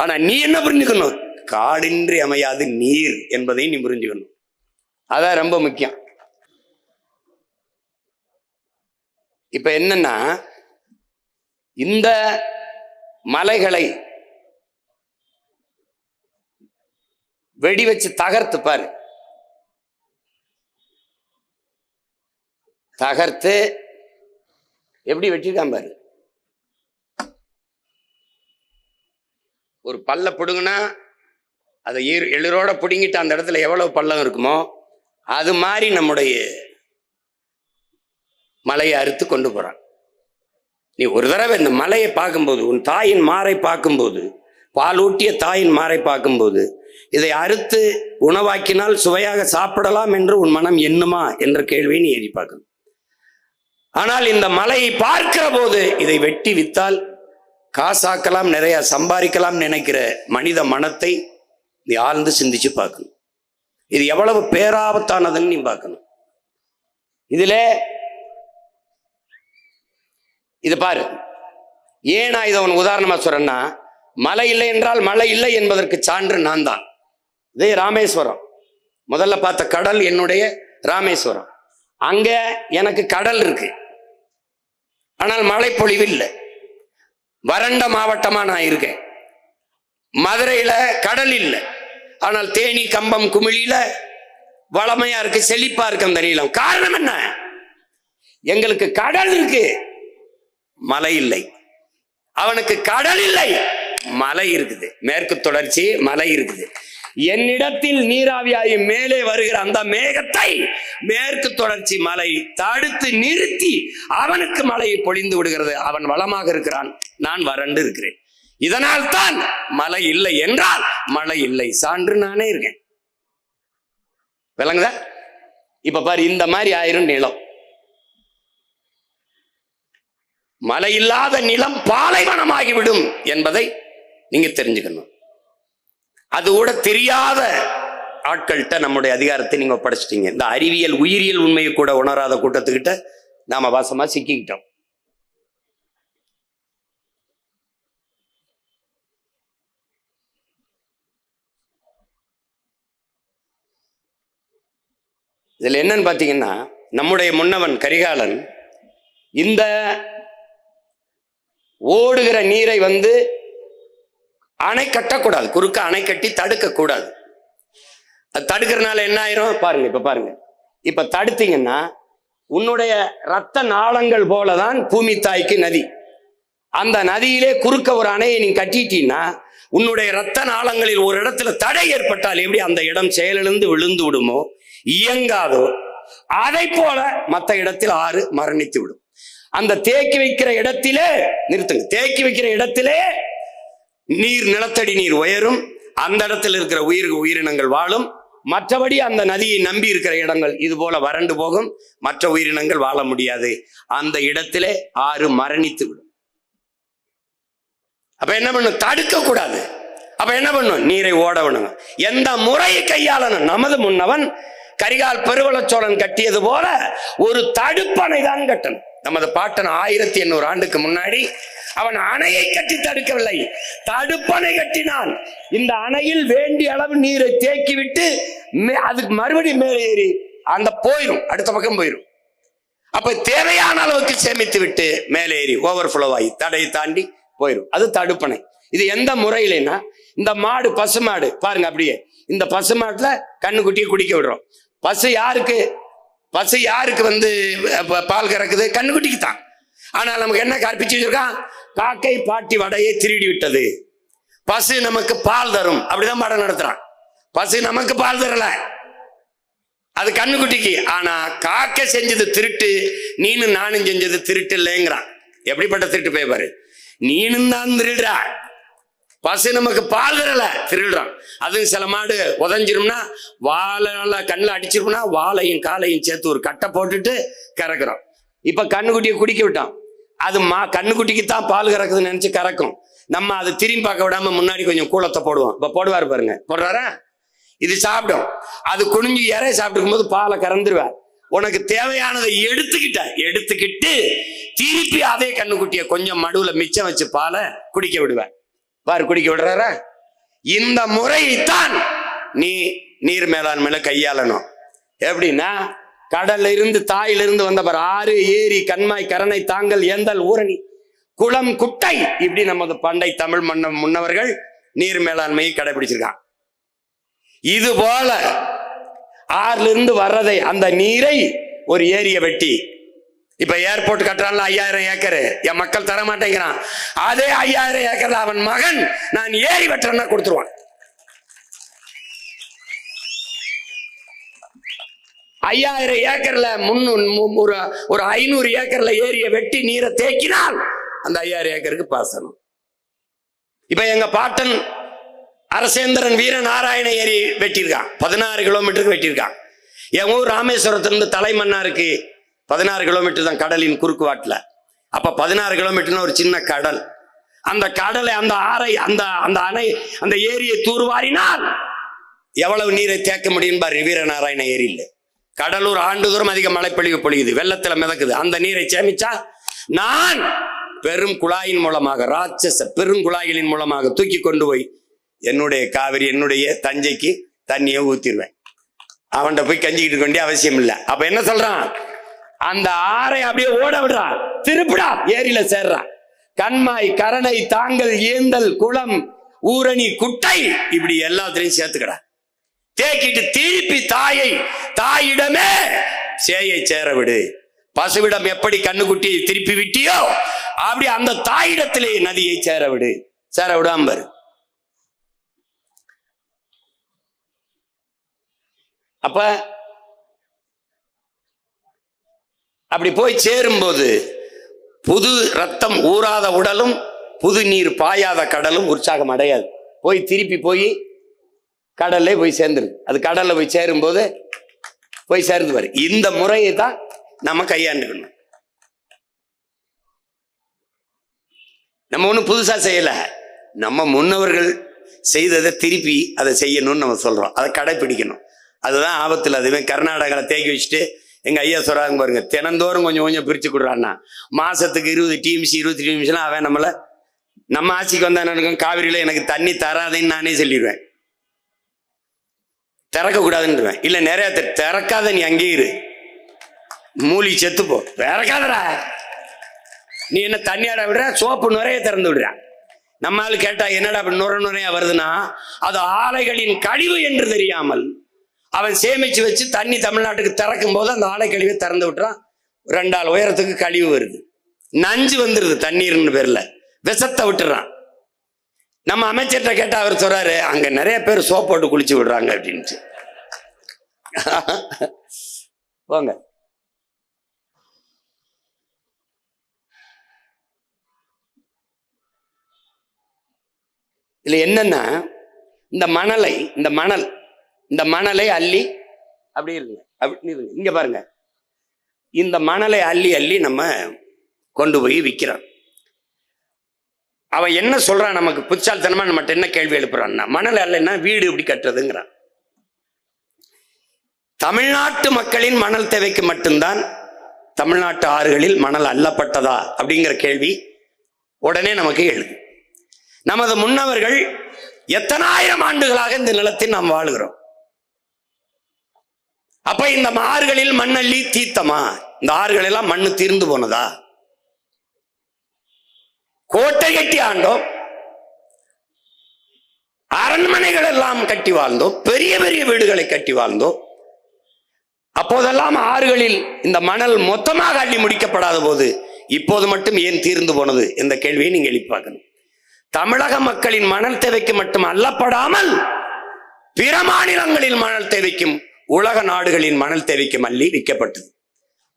ஆனா நீ என்ன புரிஞ்சுக்கணும்? காடின்றி அமையாது நீர் என்பதையும் நீ புரிஞ்சுக்கணும். அதான் ரொம்ப முக்கியம். இப்ப என்னன்னா, இந்த மலைகளை வெடி வச்சு தகர்த்து பாரு. தகர்த்து எப்படி வெட்டிருக்கான் பாரு. ஒரு பல்ல பிடுங்குனா அதை எளிரோட பிடுங்கிட்டு அந்த இடத்துல எவ்வளவு பள்ளம் இருக்குமோ அது மாதிரி நம்முடைய மலையை அறுத்து கொண்டு போறான். நீ ஒரு தடவை இந்த மலையை பார்க்கும்போது, உன் தாயின் மாறை பார்க்கும்போது, பாலூட்டிய தாயின் மாறை பார்க்கும்போது, இதை அறுத்து உணவாக்கினால் சுவையாக சாப்பிடலாம் என்று உன் மனம் எண்ணுமா என்ற கேள்வியை நீ எழுதி பார்க்கணும். ஆனால் இந்த மலையை பார்க்கிற போது இதை வெட்டி வித்தால் காசாக்கலாம், நிறைய சம்பாதிக்கலாம் நினைக்கிற மனித மனத்தை நீ ஆழ்ந்து சிந்திச்சு பார்க்கணும். இது எவ்வளவு பேராபத்தானதுன்னு நீ பார்க்கணும். இதுல இது பாரு, ஏன் நான் இதை உனக்கு உதாரணமா சொல்றேன்னா, மழை இல்லை என்றால் மழை இல்லை என்பதற்கு சான்று நான் தான். இதே ராமேஸ்வரம், முதல்ல பார்த்த கடல் என்னுடைய ராமேஸ்வரம். அங்க எனக்கு கடல் இருக்கு, ஆனால் மழை பொழிவு இல்லை. வறண்ட மாவட்டமா நான் இருக்கேன். மதுரையில கடல் இல்லை, ஆனால் தேனி, கம்பம், குமிழியில வளமையா இருக்கு, செழிப்பா இருக்கு அந்த நீளம். காரணம் என்ன? எங்களுக்கு கடல் இருக்கு, மலை இல்லை. அவனுக்கு கடல் இல்லை, மலை இருக்குது, மேற்கு தொடர்ச்சி மலை இருக்குது. என்னிடத்தில் நீராவியாகி மேலே வருகிற அந்த மேகத்தை மேற்கு தொடர்ச்சி மலை தடுத்து நிறுத்தி அவனுக்கு மழையை பொழிந்து விடுகிறது. அவன் வளமாக இருக்கிறான், நான் வறண்டு இருக்கிறேன். இதனால் தான் மழை இல்லை என்றால் மழை இல்லை, சான்று நானே இருக்கேன். விளங்குதா? இப்ப பாரு, இந்த மாதிரி ஆயிரும் நிலம். மழை இல்லாத நிலம் பாலைவனமாகிவிடும் என்பதை நீங்க தெரிஞ்சுக்கணும். அது கூட தெரியாத ஆட்கள்கிட்ட நம்முடைய அதிகாரத்தை நீங்க ஒப்படைச்சிட்டீங்க. இந்த அறிவியல் உயிரியல் உண்மையை கூட உணராத கூட்டத்துக்கிட்ட நாம வாசமா சிக்கிக்கிட்டோம். இதுல என்னன்னு பாத்தீங்கன்னா, நம்முடைய முன்னவன் கரிகாலன் இந்த ஓடுகிற நீரை அணை கட்டக்கூடாது, குறுக்க அணை கட்டி தடுக்க கூடாது. அது தடுக்கிறதுனால என்ன ஆயிரும் பாருங்க. இப்ப பாருங்க, இப்ப தடுத்தீங்கன்னா உன்னுடைய ரத்த நாளங்கள் போலதான் பூமி தாய்க்கு நதி. அந்த நதியிலே குறுக்க ஒரு அணையை நீ கட்டிட்டீங்கன்னா உன்னுடைய ரத்த நாளங்களில் ஒரு இடத்துல தடை ஏற்பட்டால் எப்படி அந்த இடம் செயலிழந்து விழுந்து விடுமோ, இயங்காதோ, அதை போல மற்ற இடத்தில் ஆறு மரணித்து விடும். அந்த தேக்கி வைக்கிற இடத்திலே நிறுத்துங்க, தேக்கி வைக்கிற இடத்திலே நீர், நிலத்தடி நீர் உயரும், அந்த இடத்துல இருக்கிற உயிரினங்கள் வாழும். மற்றபடி அந்த நதியை நம்பி இருக்கிற இடங்கள் இது போல வறண்டு போகும், மற்ற உயிரினங்கள் வாழ முடியாது. அந்த இடத்திலே ஆறு மரணித்து விடும். அப்ப என்ன பண்ணும்? தடுக்க கூடாது. அப்ப என்ன பண்ணும்? நீரை ஓட விடணும். எந்த முறையை கையாளணும்? நமது முன்னவன் கரிகால் பெருவளச்சோழன் கட்டியது போல ஒரு தடுப்பணை தான் கட்டணும். நமது பாட்டன் 1800 ஆண்டுக்கு முன்னாடி அவன் அணையை கட்டி தடுக்கவில்லை, தடுப்பணை கட்டினான். இந்த அணையில் வேண்டிய அளவு நீரை தேக்கி விட்டு அதுக்கு மறுபடியும் மேலே ஏறி அந்த போயிரும், அடுத்த பக்கம் போயிரும். அப்ப தேவையான அளவுக்கு சேமித்து விட்டு மேலே ஏறி ஓவர்ஃப்ளோ ஆகி தடையை தாண்டி போயிரும். அது தடுப்பணை. இது எந்த முறையிலன்னா, இந்த மாடு, பசுமாடு பாருங்க, அப்படியே இந்த பசுமாட்டுல கண்ணுக்குட்டியை குடிக்க விடுறோம். பசு யாருக்கு பால் கறக்குது? கண்ணுக்குட்டிக்கு தான். ஆனால் நமக்கு என்ன கற்பிச்சு வச்சிருக்கான்? காக்கை பாட்டி வடையை திருடி விட்டது, பசு நமக்கு பால் தரும், அப்படிதான் பாடம் நடத்துறான். பசு நமக்கு பால் தரல, அது கண்ணுக்குட்டிக்கு. ஆனா காக்கை செஞ்சது திருட்டு, நீனும் நானும் செஞ்சது திருட்டு இல்லைங்கிறான். எப்படிப்பட்ட திருட்டு போய் பாரு, நீனும் தான் திருடுறா, பசு நமக்கு பால் தரல, திருடுறான். அதுவும் சில மாடு உதஞ்சிரும்னா, வாழை கண்ணில் அடிச்சிரும்னா வாழையும் காலையும் சேர்த்து ஒரு கட்டை போட்டுட்டு கறக்குறோம். இப்ப கண்ணுக்குட்டியை குடிக்க விட்டான், அது கண்ணுக்குட்டிக்கு தான் பால் கறக்குதுன்னு நினைச்சு கறக்கும். நம்ம அதை திரும்பி பார்க்க விடாம முன்னாடி கொஞ்சம் கூலத்தை போடுவோம். இப்ப போடுவாரு பாருங்க, போடுறாரா? இது சாப்பிடும். அது குனிஞ்சு இறைய சாப்பிட்டுக்கும் போது பாலை கறந்துருவார். உனக்கு தேவையானதை எடுத்துக்கிட்டு திருப்பி அதே கண்ணுக்குட்டியை கொஞ்சம் மடுவுல மிச்சம் வச்சு பாலை குடிக்க விடுவார். பாரு, குடிக்க விடுறாரா? இந்த முறையைத்தான் நீ நீர் மேலாண்மையில கையாளணும். எப்படின்னா, கடல்ல இருந்து, தாயிலிருந்து வந்தவர், ஆறு, ஏரி, கண்மாய், கரணை, தாங்கல், ஏந்தல், ஊரணி, குளம், குட்டை, இப்படி நமது பண்டை தமிழ் முன்னவர்கள் நீர் மேலாண்மையை கடைபிடிச்சிருக்கான். இது போல ஆறுல இருந்து வர்றதை, அந்த நீரை ஒரு ஏரிய வெட்டி, இப்ப ஏர்போர்ட் கட்டுறான்ல 5000 ஏக்கர், என் மக்கள் தர மாட்டேங்கிறான். அதே 5000 ஏக்கர்ல அவன் மகன் நான் ஏரி வெட்டுறேன்னா கொடுத்துருவான். 5000 ஏக்கர்ல ஒரு 500 ஏக்கர்ல ஏரிய வெட்டி நீரை தேக்கினால் அந்த 5000 ஏக்கருக்கு பாசனம். இப்ப எங்க பாட்டன் அரசேந்திரன் வீரநாராயண ஏரி வெட்டியிருக்கான், 16 கிலோமீட்டருக்கு வெட்டியிருக்கான். என் ஊர் ராமேஸ்வரத்திலிருந்து தலைமன்னாருக்கு 16 கிலோமீட்டர் தான் கடலின் குறுக்கு வாட்டில். அப்ப 16 கிலோமீட்டர்னு ஒரு சின்ன கடல். அந்த கடலை, அந்த ஆறை, அந்த அந்த அணை, அந்த ஏரியை தூர்வாரினால் எவ்வளவு நீரை தேக்க முடியும் பாரு. வீரநாராயண ஏரியில் கடலூர் ஆண்டுதோறும் அதிக மழைப்பொழிவு பொழியுது, வெள்ளத்துல மிதக்குது. அந்த நீரை சேமிச்சா நான் பெரும் குழாயின் மூலமாக, ராட்சச பெரும் குழாய்களின் மூலமாக தூக்கி கொண்டு போய் என்னுடைய காவிரி, என்னுடைய தஞ்சைக்கு தண்ணியை ஊத்திடுவேன். அவன்கிட்ட போய் கஞ்சிக்கிட்டு இருக்க வேண்டிய அவசியம் இல்லை. அப்ப என்ன சொல்றான்? அந்த ஆறை அப்படியே ஓட விடுறா, திருப்பிடா, ஏரியில சேர்றா. கண்மாய், கரணை, தாங்கல், ஏந்தல், குளம், ஊரணி, குட்டை, இப்படி எல்லாத்திலையும் சேர்த்துக்கடா. தேக்கிட்டு திருப்பி தாயிடமே சேயை சேர விடு. பசுவிடம் எப்படி கண்ணுக்குட்டியை திருப்பி விட்டியோ அப்படி அந்த தாயிடத்திலே நதியை சேர விடு. சேர விடாம அப்ப அப்படி போய் சேரும்போது புது ரத்தம் ஊறாத உடலும் புது நீர் பாயாத கடலும் உற்சாகம் அடையாது. போய் திருப்பி போய் கடல்ல போய் சேர்ந்துருது. அது கடல்ல போய் சேரும்போது போய் சேர்ந்து வரும். இந்த முறையை தான் நம்ம கையாண்டுக்கணும். நம்ம ஒன்றும் புதுசா செய்யல. நம்ம முன்னவர்கள் செய்ததை திருப்பி அதை செய்யணும்னு நம்ம சொல்றோம். அதை கடைபிடிக்கணும். அதுதான் ஆபத்தில். அதுவே கர்நாடகாவில் தேக்கி வச்சுட்டு எங்க ஐயா சொல்றாங்க பாருங்க, தினந்தோறும் கொஞ்சம் கொஞ்சம் பிரிச்சு கொடுறான்னா மாசத்துக்கு 20 டிஎம்சி 20 டிஎம்சினா அவன் நம்மள நம்ம ஆட்சிக்கு வந்தா என்ன, காவிரியில எனக்கு தண்ணி தராதுன்னு நானே சொல்லிடுவேன். திறக்க கூடாதுன்னு இல்ல, நிறைய திறக்காத, நீ அங்கே இரு, மூலி செத்துப்போ, திறக்காதடா, நீ என்ன தண்ணியாட விடுற, சோப்பு நுரைய திறந்து விடுற. நம்ம ஆளு கேட்டா என்னடா அப்படி நுரையா வருதுன்னா, அது ஆலைகளின் கழிவு என்று தெரியாமல் அவன் சேமிச்சு வச்சு தண்ணி தமிழ்நாட்டுக்கு திறக்கும் போது அந்த ஆலை கழிவை திறந்து விட்டுறான். 2 ஆள் உயரத்துக்கு கழிவு வருது, நஞ்சு வந்துருது, தண்ணீர்னு பேர்ல விஷத்தை விட்டுறான். நம்ம அமைச்சர்கிட்ட கேட்டா அவர் சொல்றாரு, அங்க நிறைய பேர் சோப் போட்டு குளிச்சு விடுறாங்க அப்படின்ட்டு. போங்க. இதுல என்னன்னா, இந்த மணலை அள்ளி அப்படி இருங்க, அப்படி இருங்க, இங்க பாருங்க, இந்த மணலை அள்ளி நம்ம கொண்டு போய் விற்கிறான். அவன் என்ன சொல்றான், நமக்கு புத்தால்தனமா நம்மகிட்ட என்ன கேள்வி எழுப்புறான்னா, மணல் அல்லன்னா வீடு எப்படி கட்டுறதுங்கிறான். தமிழ்நாட்டு மக்களின் மணல் தேவைக்கு மட்டும்தான் தமிழ்நாட்டு ஆறுகளில் மணல் அள்ளப்பட்டதா அப்படிங்கிற கேள்வி உடனே நமக்கு எழுது. நமது முன்னவர்கள் எத்தனாயிரம் ஆண்டுகளாக இந்த நிலத்தில் நாம் வாழுகிறோம். அப்ப இந்த ஆறுகளில் மண்ணள்ளி தீர்த்தமா? இந்த ஆறுகள் எல்லாம் மண்ணு தீர்ந்து போனதா? கோட்டை கட்டி ஆண்டோம், அரண்மனைகள் எல்லாம் கட்டி வாழ்ந்தோம், பெரிய பெரிய வீடுகளை கட்டி வாழ்ந்தோம். அப்போதெல்லாம் ஆறுகளில் இந்த மணல் மொத்தமாக அள்ளி முடிக்கப்படாத போது இப்போது மட்டும் ஏன் தீர்ந்து போனது என்ற கேள்வியை நீங்க எழுப்பி பார்க்கணும். தமிழக மக்களின் மணல் தேவைக்கு மட்டும் அள்ளப்படாமல் பிற மாநிலங்களின் மணல் தேவைக்கும் உலக நாடுகளின் மணல் தேவைக்கும் அள்ளி விற்கப்பட்டது.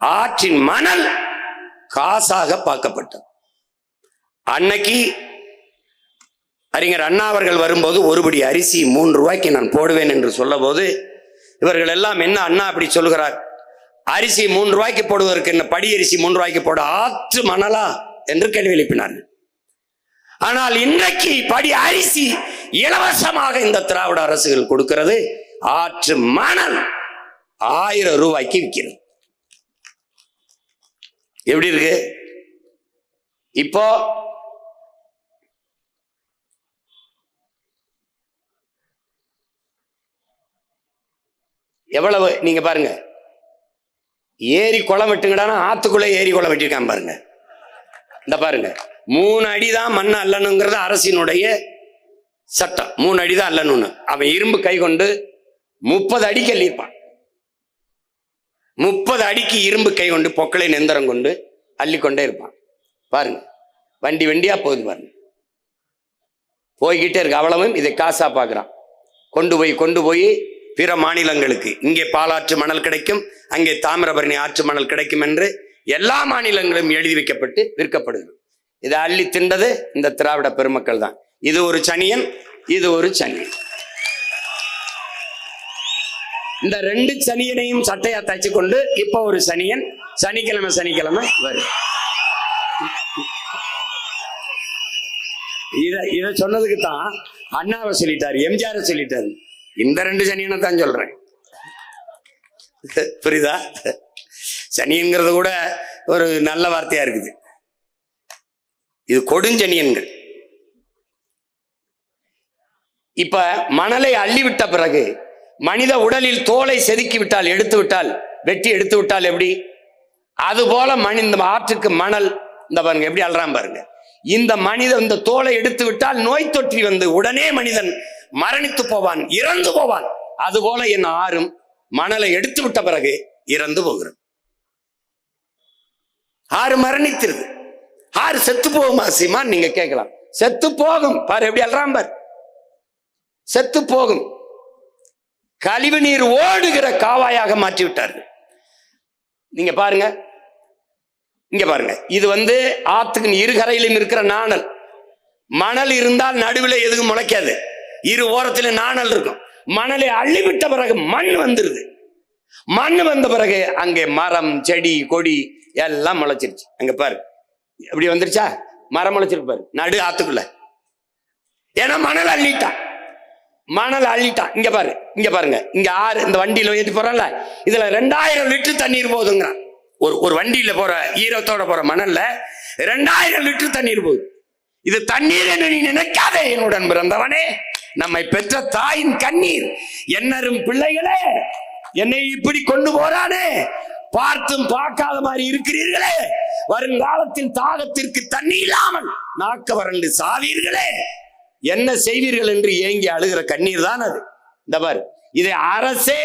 ஆற்றின் மணல் காசாக பார்க்கப்பட்டது. அன்னைக்கு அறிஞர் அண்ணா அவர்கள் வரும்போது ஒருபடி அரிசி 3 ரூபாய்க்கு நான் போடுவேன் என்று சொல்ல போது இவர்கள் எல்லாம் என்ன அண்ணா அப்படி சொல்கிறார், அரிசி 3 ரூபாய்க்கு போடுவதற்கு என்ன படி அரிசி 3 ரூபாய்க்கு போட ஆற்று மணலா என்று கேள்வி எழுப்பினார்கள். ஆனால் இன்றைக்கு படி அரிசி இலவசமாக இந்த திராவிட அரசுகள் கொடுக்கிறது, ஆற்று மணல் 1000 ரூபாய்க்கு விற்கிறது. எப்படி இருக்கு? இப்போ எவ்வளவு நீங்க பாருங்க, ஏரி குளம் வெட்டுங்கடானா ஆத்துக்குள்ள ஏரி குளம் வெட்டிருக்கான் பாருங்க. இந்த பாருங்க, 3 அடி தான் மண் அல்லணுங்கிறது அரசினுடைய சட்டம். 3 அடி தான் அல்லணும்னு. அவன் இரும்பு கை கொண்டு 30 அடிக்கு அள்ளியிருப்பான். 30 அடிக்கு இரும்பு கை கொண்டு பொக்களை நெந்தரம் கொண்டு அள்ளிக்கொண்டே இருப்பான். பாருங்க, வண்டி வண்டியா போகுது பாருங்க, போய்கிட்டே இருக்கு. அவ்வளவும் இதை காசா பார்க்குறான். கொண்டு போய் பிற மாநிலங்களுக்கு, இங்கே பாலாற்று மணல் கிடைக்கும், அங்கே தாமிரபரணி ஆற்று மணல் கிடைக்கும் என்று எல்லா மாநிலங்களும் எழுதி வைக்கப்பட்டு விற்கப்படுது. இதை அள்ளி திண்டது இந்த திராவிட பெருமக்கள் தான். இது ஒரு சனியன், இது ஒரு சனியன். இந்த 2 சனியனையும் சட்டையா தச்சு கொண்டு இப்ப ஒரு சனியன் சனிக்கிழமை வரும். இத சொன்னதுக்கு தான் அண்ணாவை சொல்லிட்டாரு, எம்ஜிஆர் சொல்லிட்டாரு. இந்த 2 சனியனை தான் சொல்றேன். புரியுதா? சனியன்கிறது கூட ஒரு நல்ல வார்த்தையா இருக்குது. இது கொடுஞ்சனியன்கள். இப்ப மணலை அள்ளிவிட்ட பிறகு மனித உடலில் தோலை செதுக்கி விட்டால், எடுத்து விட்டால், வெட்டி எடுத்து விட்டால் எப்படி, அது போல இந்த ஆற்றுக்கு மணல் இந்த பாருங்க எப்படி அல்றான் பாருங்க. இந்த தோலை எடுத்து விட்டால் நோய் தொற்றி வந்து உடனே மனிதன் மரணித்து போவான், இறந்து போவான். அதுபோல என் ஆறும் மணலை எடுத்து விட்ட பிறகு இறந்து போகிறது. ஆறு மரணித்திருது. ஆறு செத்து போகுமா சீமான் நீங்க கேட்கலாம். செத்து போகும். பாரு எப்படி அல்றான் பாரு, செத்து போகும். கழிவு நீர் ஓடுகிற காவாயாக மாற்றி விட்டார்கள். நீங்க பாருங்க, இங்க பாருங்க. இது ஆத்துக்கு இருகரையிலும் இருக்கிற நாணல். மணல் இருந்தால் நடுவில் எதுவும் முளைக்காது, இரு ஓரத்துல நாணல் இருக்கும். மணலை அள்ளிவிட்ட பிறகு மண் வந்துருது. மண் வந்த பிறகு அங்கே மரம் செடி கொடி எல்லாம் முளைச்சிருச்சு. அங்க பாரு எப்படி வந்துருச்சா, மரம் முளைச்சிருக்கு பாரு நடு ஆத்துக்குள்ள. ஏன்னா மணல் அள்ளிட்டான். இங்க பாரு, இங்க பாருங்க. இங்க ஆறு இந்த வண்டியில ஏற்றி போறல, இதுல 2000 லிட்டர் தண்ணீர் போகுதுங்கிறான். ஒரு வண்டியில போற ஈரத்தோட போற மணல்ல 2000 லிட்டர் தண்ணீர் போகுது. இது தண்ணீர் என்று நீ நினைக்காதே என்னுடன் பிறந்தவனே. நம்மை பெற்ற தாயின் கண்ணீர். என்னரும் பிள்ளைகளே, என்னை இப்படி கொண்டு போறானே, பார்த்தும் பார்க்காத மாதிரி இருக்கிறீர்களே, வருங்காலத்தில் தாகத்திற்கு தண்ணி இல்லாமல் நாக்க வறண்டு சாவீர்களே, என்ன செய்வீர்கள் என்று ஏங்கி அழுகிற கண்ணீர் தான் அது. இந்த பாரு, இதை அரசே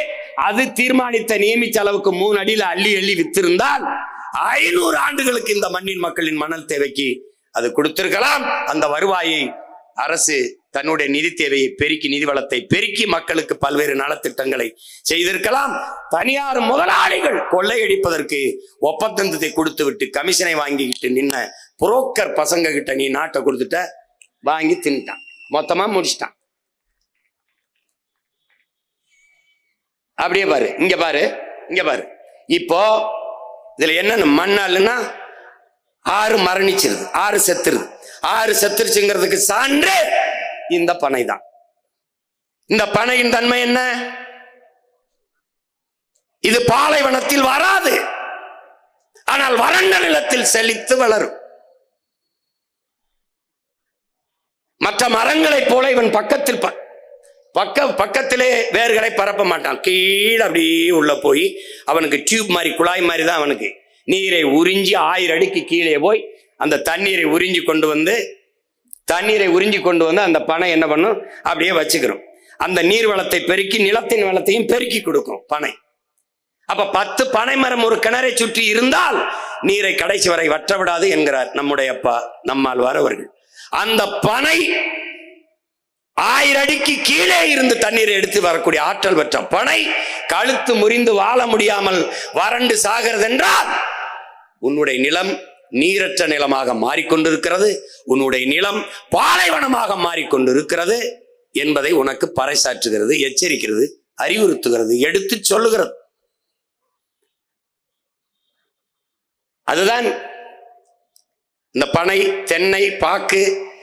அது தீர்மானித்த நியமிச்ச அளவுக்கு 3 அடியில அள்ளி வித்திருந்தால் 500 ஆண்டுகளுக்கு இந்த மண்ணின் மக்களின் மணல் தேவைக்கு அது கொடுத்திருக்கலாம். அந்த வருவாயை அரசு தன்னுடைய நிதி தேவையை பெருக்கி, நிதி வளத்தை பெருக்கி மக்களுக்கு பல்வேறு நலத்திட்டங்களை செய்திருக்கலாம். தனியார் முதலாளிகள் கொள்ளையடிப்பதற்கு ஒப்பந்தத்தை கொடுத்து விட்டு கமிஷனை வாங்கிக்கிட்டு நின்ன புரோக்கர் பசங்க கிட்ட நீ நாட்டை கொடுத்துட்ட, வாங்கி தின்ட்டான், மொத்தமா முடிச்சிட்டான். அப்படியே பாரு, இங்க பாரு, இங்க பாரு. இப்போ இதுல என்ன மண்ணாலுன்னா ஆறு மரணிச்சிருது, ஆறு செத்துருது. ஆறு செத்துருச்சுங்கிறதுக்கு சான்று இந்த பனை தான். இந்த பனையின் தன்மை என்ன? இது பாலைவனத்தில் வராது, ஆனால் வறண்ட நிலத்தில் செழித்து வளரும். மற்ற மரங்களைப் போல இவன் பக்கத்திலே வேர்களை பரப்ப மாட்டான். கீழே அப்படியே உள்ள போய் அவனுக்கு டியூப் மாதிரி, குழாய் மாதிரி தான் அவனுக்கு நீரை உறிஞ்சி 1000 அடிக்கு கீழே போய் அந்த தண்ணீரை உறிஞ்சி கொண்டு வந்து அந்த பனை என்ன பண்ணும், அப்படியே வச்சுக்கிறோம். அந்த நீர் வளத்தை பெருக்கி நிலத்தின் வளத்தையும் பெருக்கி கொடுக்கும் பனை. அப்ப 10 பனை மரம் ஒரு கிணறை சுற்றி இருந்தால் நீரை கடைசி வரை வற்ற விடாது என்கிறார் நம்முடைய அப்பா நம்மாழ்வார் அவர்கள். அந்த பனை 1000 அடிக்கு கீழே இருந்து தண்ணீரை எடுத்து வரக்கூடிய ஆற்றல் பெற்ற பனை கழுத்து முறிந்து வாழ முடியாமல் வறண்டு சாகிறது என்றால் உன்னுடைய நிலம் நீரற்ற நிலமாக மாறிக்கொண்டிருக்கிறது, உன்னுடைய நிலம் பாலைவனமாக மாறிக்கொண்டிருக்கிறது என்பதை உனக்கு பறைசாற்றுகிறது, எச்சரிக்கிறது, அறிவுறுத்துகிறது, எடுத்து சொல்லுகிறது. அதுதான் இந்த பனை, தென்னை, பாக்கு,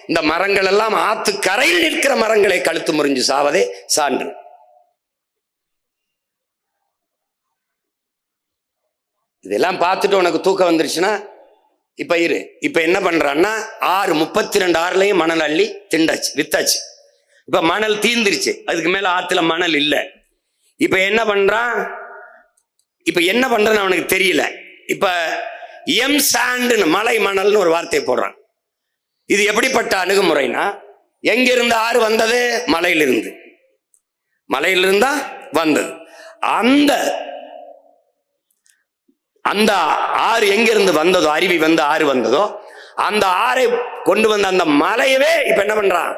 இந்த மரங்கள் எல்லாம் ஆத்து கரையில் நிற்கிற மரங்களை கழுத்து முறிஞ்சு சாவதே சான்று. இதெல்லாம் பார்த்துட்டு உனக்கு தூக்கம் வந்துருச்சுன்னா இப்ப என்ன பண்றான்னா 32 ஆறுலையும் மணல் அள்ளி திண்டாச்சு, வித்தாச்சு. இப்ப மணல் தீந்துருச்சு, அதுக்கு மேல ஆத்துல மணல் இல்லை. இப்ப என்ன பண்றன்னு அவனுக்கு தெரியல. இப்ப எம் சாண்டுன்னு மலை மணல்னு ஒரு வார்த்தையை போடுறான். இது எப்படிப்பட்ட அணுகுமுறைனா, எங்கிருந்து ஆறு வந்தது? மலையிலிருந்தா வந்தது. அந்த ஆறு எங்கிருந்து வந்ததோ, அருவி வந்து ஆறு வந்ததோ, அந்த ஆறை கொண்டு வந்த அந்த மலையவே இப்ப என்ன பண்றான்,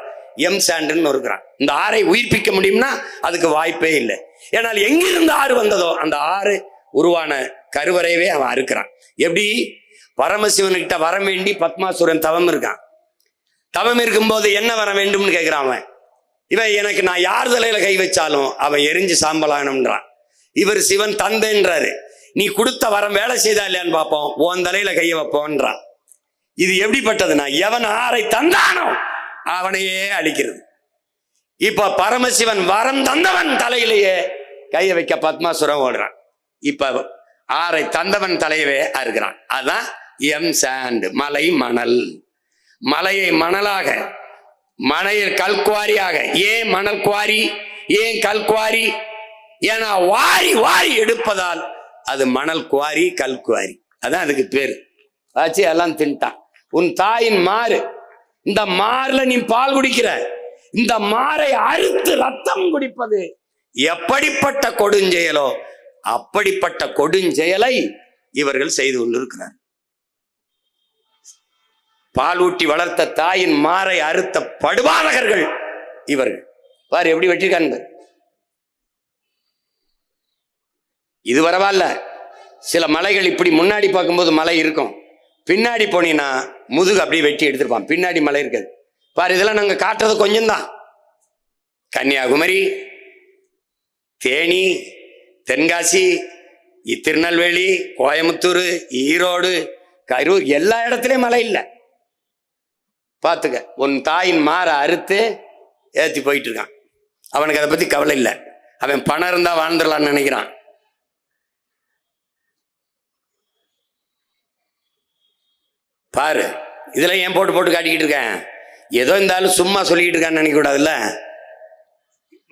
எம் சாண்டுன்னு இருக்கிறான். இந்த ஆறை உயிர்ப்பிக்க முடியும்னா அதுக்கு வாய்ப்பே இல்லை. ஏனால் எங்கிருந்து ஆறு வந்ததோ அந்த ஆறு உருவான கருவறையவே அவன் அறுக்கிறான். எப்படி? பரமசிவன்கிட்ட வர வேண்டி பத்மாசுரன் தவம் இருக்கான். தவம் இருக்கும்போது என்ன வர வேண்டும்னு கேட்கிறான் அவன். இவன் எனக்கு நான் யார் தலையில கை வச்சாலும் அவன் எரிஞ்சு சாம்பலாகணும்ன்றான். இவர் சிவன் தந்தைன்றாரு. நீ கொடுத்த வரம் வேலை செய்தா இல்லையான்னு பார்ப்போம், உன் தலையில கைய வைப்போன்றான். இது எப்படிப்பட்டதுன்னா, எவன் ஆரை தந்தானோ அவனையே அழிக்கிறது. இப்ப பரமசிவன் வரம் தந்தவன் தலையிலேயே கைய வைக்க பத்மாசுரம் ஓடுறான். இப்ப ஆரை தந்தவன் தலையவே அறுக்கிறான். அதான் எம் சாண்ட், மலை மணல். மலையை மணலாக, மலையில் கல்குவாரியாக. ஏன் மணல் குவாரி, ஏன் கல்குவாரி? ஏன்னா வாரி வாரி எடுப்பதால் அது மணல் குவாரி, கல்குவாரி. அதான் அதுக்கு பேரு. ஆச்சு, எல்லாம் தின்ட்டான். உன் தாயின் மாறு, இந்த மாறுல நீ பால் குடிக்கிற, இந்த மாறை அறுத்து ரத்தம் குடிப்பது எப்படிப்பட்ட கொடுஞ்செயலோ அப்படிப்பட்ட கொடுஞ்செயலை இவர்கள் செய்து கொண்டிருக்கிறார். பால் ஊட்டி வளர்த்த தாயின் மாறை அறுத்த படுபாதகர்கள் இவர்கள். பாரு எப்படி வெற்றிருக்காங்க. இது பரவாயில்ல, சில மலைகள் இப்படி முன்னாடி பார்க்கும்போது மலை இருக்கும், பின்னாடி போனீங்கன்னா முதுகு அப்படியே வெட்டி எடுத்திருப்பான், பின்னாடி மலை இருக்காது. பாரு, இதெல்லாம் நாங்க காட்டுறது கொஞ்சம் தான். கன்னியாகுமரி, தேனி, தென்காசி, திருநெல்வேலி, கோயம்புத்தூர், ஈரோடு, கரூர், எல்லா இடத்துலயும் மழை இல்லை. பார்த்துக்க, உன் தாயின் மாற அறுத்து ஏற்றி போயிட்டு இருக்கான். அவனுக்கு அதை பத்தி கவலை இல்லை. அவன் பணம் இருந்தா வாழ்ந்துடலான்னு நினைக்கிறான். பாரு, இதுல ஏன் போட்டு போட்டு காட்டிக்கிட்டு இருக்கேன்? ஏதோ இந்த ஆளு சும்மா சொல்லிக்கிட்டு இருக்கான்னு நினைக்க கூடாதுல்ல.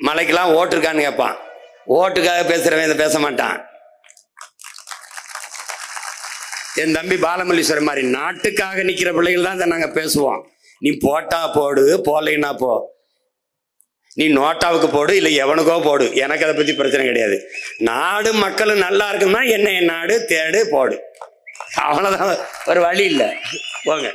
மலைக்கெல்லாம் ஓட்டு இருக்கான்னு கேட்பான். ஓட்டுக்காக பேசுறவன் இதை பேச மாட்டான். என் தம்பி பாலமல்லீஸ்வரர் மாதிரி நாட்டுக்காக நிக்கிற பிள்ளைகள் தான் இதை நாங்க பேசுவோம். நீ போட்டா போடு, போலைன்னா போ. நீ நோட்டாவுக்கு போடு, இல்லை எவனுக்கோ போடு, எனக்கு அதை பத்தி பிரச்சனை கிடையாது. நாடு மக்களும் நல்லா இருக்குன்னா என்ன என் நாடு தேடு போடு, அவ்வளவுதான். ஒரு வழி இல்லை, போங்க.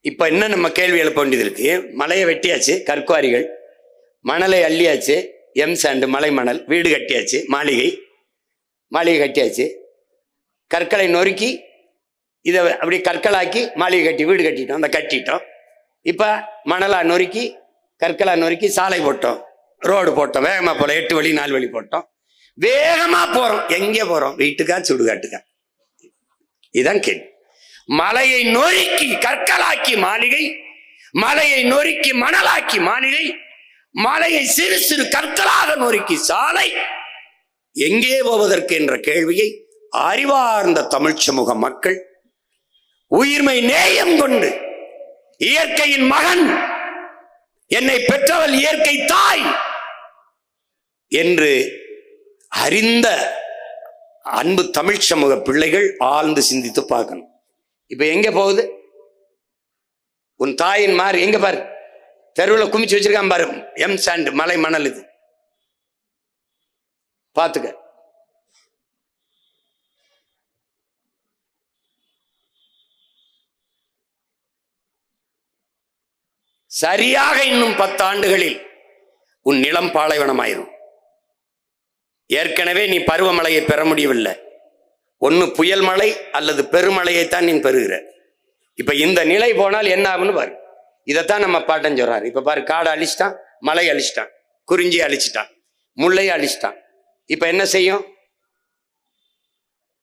இப்ப என்ன நம்ம கேள்வி எழுப்ப வேண்டியது இருக்கு? மலையை வெட்டியாச்சு, கற்குவாரிகள், மணலை அள்ளியாச்சு, எம் சாண்டு மலை மணல், வீடு கட்டியாச்சு, மாளிகை கட்டியாச்சு, கற்களை நொறுக்கி இதை அப்படி கற்களாக்கி மாளிகை கட்டி வீடு கட்டிட்டோம், அந்த கட்டிட்டோம். இப்ப மணலா நொறுக்கி கற்களா நொறுக்கி சாலை போட்டோம், ரோடு போட்டோம், வேகமா போல 8 வழி 4 வழி போட்டோம், வேகமா போறோம். எங்கே போறோம்? வீட்டுக்கா சுடுகாட்டுக்கா? இதான் கேள்வி. மலையை நொறுக்கி கற்களாக்கி மாளிகை, மலையை நொறுக்கி மணலாக்கி மாளிகை, மலையை சிறு சிறு கற்களாக நொறுக்கி சாலை, எங்கே போவதற்கு என்ற கேள்வியை அறிவார்ந்த தமிழ் சமூக மக்கள் உயிர்மை நேயம் கொண்டு, இயற்கையின் மகன், என்னை பெற்றவள் இயற்கை தாய் என்று அறிந்த அன்பு தமிழ் சமூக பிள்ளைகள் ஆழ்ந்து சிந்தித்து பார்க்கணும். இப்ப எங்க போகுது? உன் தாயின் மாறு எங்க பாரு, தெருவில் குமிச்சு வச்சிருக்கான் பாரு, எம் சாண்ட் மலை மணல். இது பாத்துக்க. சரியாக இன்னும் 10 ஆண்டுகளில் உன் நிலம் பாலைவனமாயிரும். ஏற்கனவே நீ பருவமழையை பெற முடியவில்லை. ஒன்னு புயல் மழை அல்லது பெருமழையைத்தான் நீ பெறுகிற. இப்ப இந்த நிலை போனால் என்ன ஆகும்னு பாரு. இதைத்தான் நம்ம பாட்டன் சொல்றாரு. இப்ப பாரு, காடை அழிச்சிட்டான், மலை அழிச்சிட்டான், குறிஞ்சி அழிச்சிட்டான், முல்லையை அழிச்சிட்டான். இப்ப என்ன செய்யும்?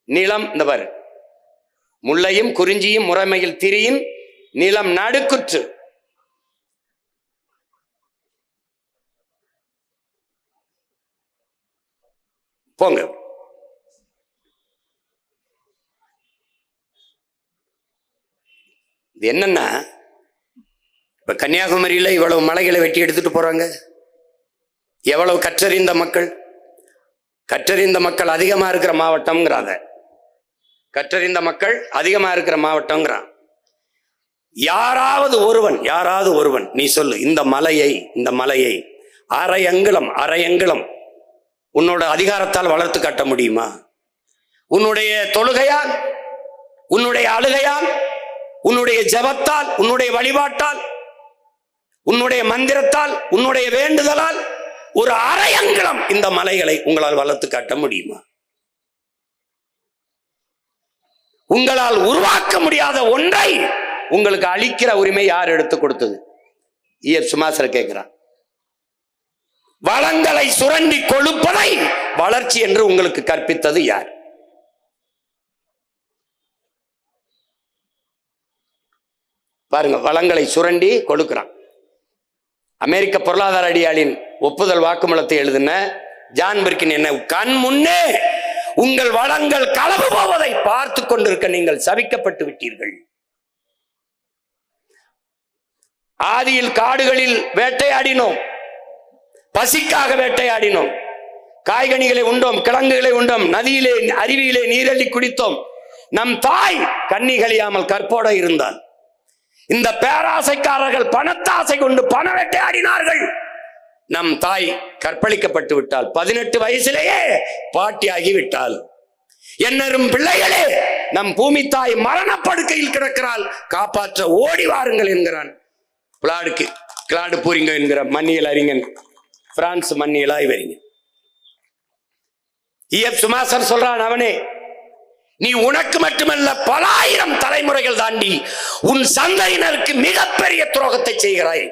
நிலம் இந்த பாரு, முல்லையும் குறிஞ்சியும் முறைமையில் திரியின் நிலம் நடுக்குற்று. போங்க. இது என்னன்னா, இப்ப கன்னியாகுமரியில இவ்வளவு மலைகளை வெட்டி எடுத்துட்டு போறாங்க. எவ்வளவு கற்றறிந்த மக்கள், கற்றறிந்த மக்கள் அதிகமா இருக்கிற மாவட்டம்ங்கிறாங்க. கற்றறிந்த மக்கள் அதிகமா இருக்கிற மாவட்டம்ங்கிறான். யாராவது ஒருவன் நீ சொல்லு, இந்த மலையை அரை அங்குலம் உன்னோட அதிகாரத்தால் வளர்த்து காட்ட முடியுமா? உன்னுடைய தொழுகையால், உன்னுடைய அழுகையால், உன்னுடைய ஜபத்தால், உன்னுடைய வழிபாட்டால், உன்னுடைய மந்திரத்தால், உன்னுடைய வேண்டுதலால் ஒரு அரை அங்குலம் இந்த மலைகளை உங்களால் வளர்த்து காட்ட முடியுமா? உங்களால் உருவாக்க முடியாத ஒன்றை உங்களுக்கு அளிக்கிற உரிமை யார் எடுத்து கொடுத்தது? சுமாசர் கேட்கிறான். வளங்களை சுரண்டி கொழுப்பதை வளர்ச்சி என்று உங்களுக்கு கற்பித்தது யார்? பாருங்க, வளங்களை சுரண்டி கொடுக்கிறான். அமெரிக்க பொருளாதார அடியாளின் ஒப்புதல் வாக்குமூலத்தை எழுதின ஜான் பிர்கின் என்ன கண் முன்னே உங்கள் வளங்கள் களவு போவதை பார்த்து கொண்டிருக்க நீங்கள் சபிக்கப்பட்டு விட்டீர்கள். ஆதியில் காடுகளில் வேட்டையாடினோம், பசிக்காக வேட்டையாடினோம், காய்கனிகளை உண்டோம், கிழங்குகளை உண்டோம், நதியிலே அருவியிலே நீரள்ளி குடித்தோம். நம் தாய் கன்னிகளியாமல் கற்போட இருந்தால். இந்த பேராசைக்காரர்கள் பணத்தாசை கொண்டு பண வேட்டையாடினார்கள். நம் தாய் கற்பழிக்கப்பட்டு விட்டால், 18 வயசிலேயே பாட்டியாகி விட்டால். என்னரும் பிள்ளைகளே, நம் பூமி தாய் மரணப்படுக்கையில் கிடக்கிறாள், காப்பாற்ற ஓடி வாருங்கள் என்கிறான் கிளாடு பூரிங்க என்கிற மன்னியல் அறிஞன், பிரான்ஸ் மன்னியல் ஆய்வறிஞன். சுமாசர் சொல்றான், அவனே நீ உனக்கு மட்டுமல்ல பல ஆயிரம் தலைமுறைகள் தாண்டி உன் சந்ததியினருக்கு மிகப்பெரிய துரோகத்தை செய்கிறாய்.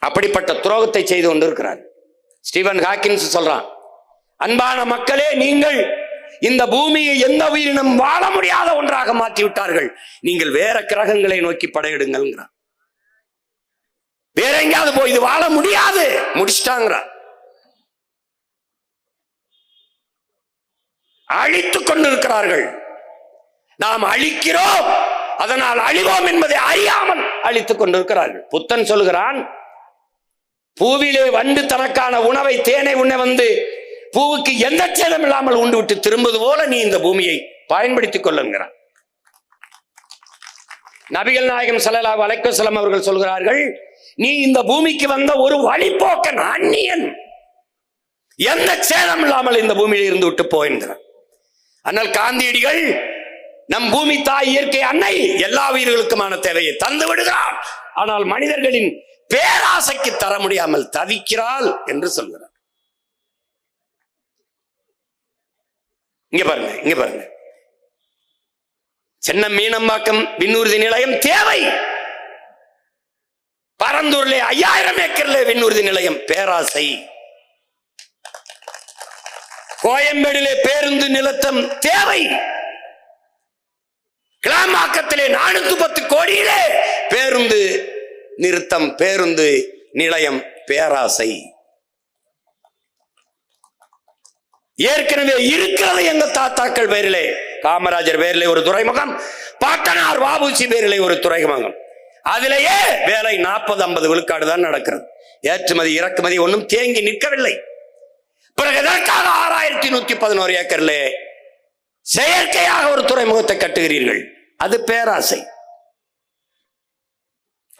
அப்படிப்பட்ட துரோகத்தை செய்து கொண்டிருக்கிறார். ஸ்டீவன் ஹாக்கின்ஸ் சொல்றான், அன்பான மக்களே, நீங்கள் இந்த பூமியை எந்த உயிரினம் வாழ முடியாத ஒன்றாக மாற்றி விட்டார்கள். நீங்கள் வேற கிரகங்களை நோக்கி படையிடுங்கள். வேற எங்கேயாவது போய் இது வாழ முடியாது, முடிச்சிட்டாங்க. அழித்துக் கொண்டிருக்கிறார்கள். நாம் அழிக்கிறோம், அதனால் அழிவோம் என்பதை அறியாமல் அழித்துக் கொண்டிருக்கிறார்கள். புத்தன் சொல்கிறான், பூவிலே வண்டு தனக்கான உணவை தேனை உண்ண வந்து பூவுக்கு எந்த சேதம் இல்லாமல் உண்டு விட்டு திரும்புவது போல நீ இந்த பூமியை பயன்படுத்திக் கொள்ளுங்கிறான். நபிகள் நாயகம் ஸல்லல்லாஹு அலைஹி வஸல்லம் அவர்கள் சொல்கிறார்கள், நீ இந்த பூமிக்கு வந்த ஒரு வழிபோக்கன், அந்நியன், எந்த சேதம் இல்லாமல் இந்த பூமியில் இருந்து விட்டு போகின்றான். ஆனால் காந்தியடிகள் நம் பூமி தாய் இயற்கை அன்னை எல்லா உயிர்களுக்குமான தேவையை தந்து விடுகிறார், ஆனால் மனிதர்களின் பேராசைக்கு தர முடியாமல் தவிக்கிறாள் என்று சொல்கிறார். இங்க பாருங்க, சென்னை மீனம்பாக்கம் விண்ணூர்தி நிலையம் தேவை. பரந்தூர்ல 5000 ஏக்கர்ல விண்ணூர்தி நிலையம் பேராசை. கோயம்பேடிலே பேருந்து நிலத்தம் தேவை. கிளாம்பாக்கத்திலே 410 கோடியிலே பேருந்து நிறுத்தம், பேருந்து நிலையம் பேராசை. ஏற்கனவே இருக்கிறது எங்க தாத்தாக்கள் பேரிலே, காமராஜர் பேரிலே ஒரு துறைமுகம், பாட்டனார் வாபூசி பேரிலே ஒரு துறைமுகம். அதிலேயே வேலை 40-50 விழுக்காடு தான் நடக்கிறது. ஏற்றுமதி இறக்குமதி ஒன்றும் தேங்கி நிற்கவில்லை. பிறகு எதற்காக 6111 ஏக்கர்ல செயற்கையாக ஒரு துறைமுகத்தை கட்டுகிறீர்கள்? அது பேராசை.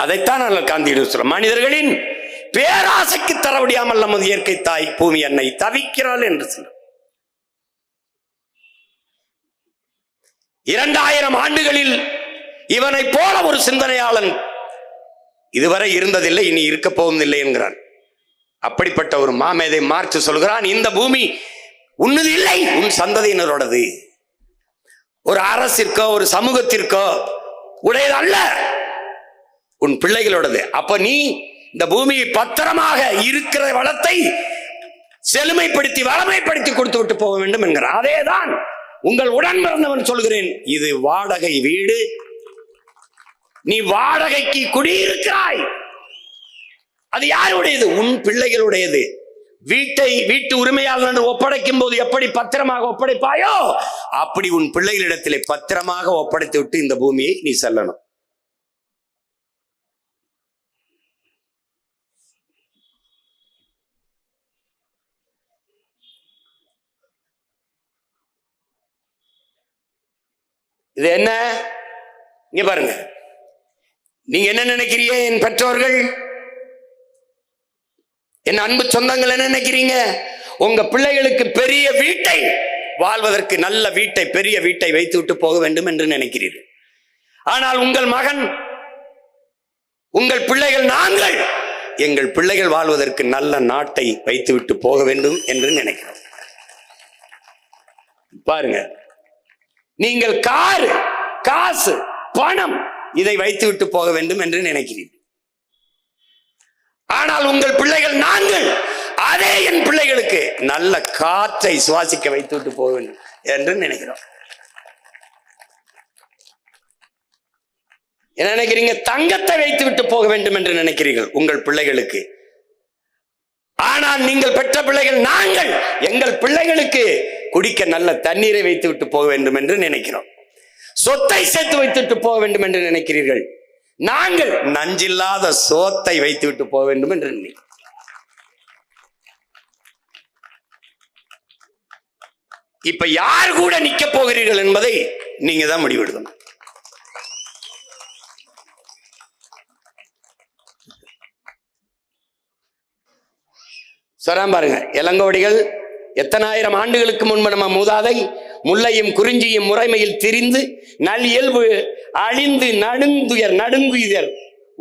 அதைத்தான் நாங்கள் காந்தியிடம் சொல்றோம், மனிதர்களின் பேராசைக்கு தர முடியாமல் நமது இயற்கை தாய் பூமி அன்னை தவிக்கிறாள் என்று சொல்றோம். 2000 ஆண்டுகளில் இவனை போல ஒரு சிந்தனையாளன் இதுவரை இருந்ததில்லை, இனி இருக்க போவதில்லை என்கிறான். அப்படிப்பட்ட ஒரு மாமேதை மார்க்ஸ் சொல்கிறான், இந்த பூமி உன்னது இல்லை, உன் சந்ததியினரோடது. ஒரு அரசிற்கோ ஒரு சமூகத்திற்கோ உடையது அல்ல, உன் பிள்ளைகளோடது. அப்ப நீ இந்த பூமியை பத்திரமாக இருக்கிற வளத்தை செழுமைப்படுத்தி வளமைப்படுத்தி கொடுத்து விட்டு போக வேண்டும் என்கிறார். அதேதான் உங்கள் உடன் பிறந்தவன் சொல்கிறேன், இது வாடகை வீடு, நீ வாடகைக்கு குடியிருக்கிறாய். அது யாருடையது? உன் பிள்ளைகளுடையது. வீட்டு உரிமையாளர் ஒப்படைக்கும் போது எப்படி பத்திரமாக ஒப்படைப்பாயோ அப்படி உன் பிள்ளைகளிடத்திலே பத்திரமாக ஒப்படைத்து விட்டு இந்த பூமியை நீ செல்லணும். இது என்ன? இங்க பாருங்க, நீங்க என்ன நினைக்கிறீங்க? என் பெற்றோர்கள், என் அன்பு சொந்தங்கள் என்ன நினைக்கிறீங்க? உங்க பிள்ளைகளுக்கு பெரிய வீட்டை, வாழ்வதற்கு நல்ல வீட்டை, பெரிய வீட்டை வைத்து விட்டு போக வேண்டும் என்று நினைக்கிறீர்கள். ஆனால் உங்கள் மகன் உங்கள் பிள்ளைகள் நாங்கள் எங்கள் பிள்ளைகள் வாழ்வதற்கு நல்ல நாட்டை வைத்துவிட்டு போக வேண்டும் என்று நினைக்கிறோம். பாருங்க, நீங்கள் காரு, காசு, பணம் இதை வைத்துவிட்டு போக வேண்டும் என்று நினைக்கிறீர்கள். ஆனால் உங்கள் பிள்ளைகள் நாங்கள் அதே என் பிள்ளைகளுக்கு நல்ல காற்றை சுவாசிக்க வைத்துவிட்டு போக வேண்டும் என்று நினைக்கிறோம். என்ன நினைக்கிறீங்க? தங்கத்தை வைத்து விட்டு போக வேண்டும் என்று நினைக்கிறீர்கள் உங்கள் பிள்ளைகளுக்கு. ஆனால் நீங்கள் பெற்ற பிள்ளைகள் நாங்கள் எங்கள் பிள்ளைகளுக்கு குடிக்க நல்ல தண்ணீரை வைத்து விட்டு போக வேண்டும் என்று நினைக்கிறோம். சொத்தை சேர்த்து வைத்துவிட்டு போக வேண்டும் என்று நினைக்கிறீர்கள். நாங்கள் நஞ்சில்லாத சோத்தை வைத்து விட்டு போக வேண்டும் என்று நினைக்கிறோம். இப்ப யார் கூட நிக்க போகிறீர்கள் என்பதை நீங்க தான் முடிவெடுக்கணும். சொல்றான் பாருங்க, இளங்கோவடிகள் எத்தனாயிரம் ஆண்டுகளுக்கு முன்பு நம்ம மூதாதை முல்லையும் குறிஞ்சியும் முறைமையில் திரிந்து நல் இயல்பு அழிந்து நடுங்குயர்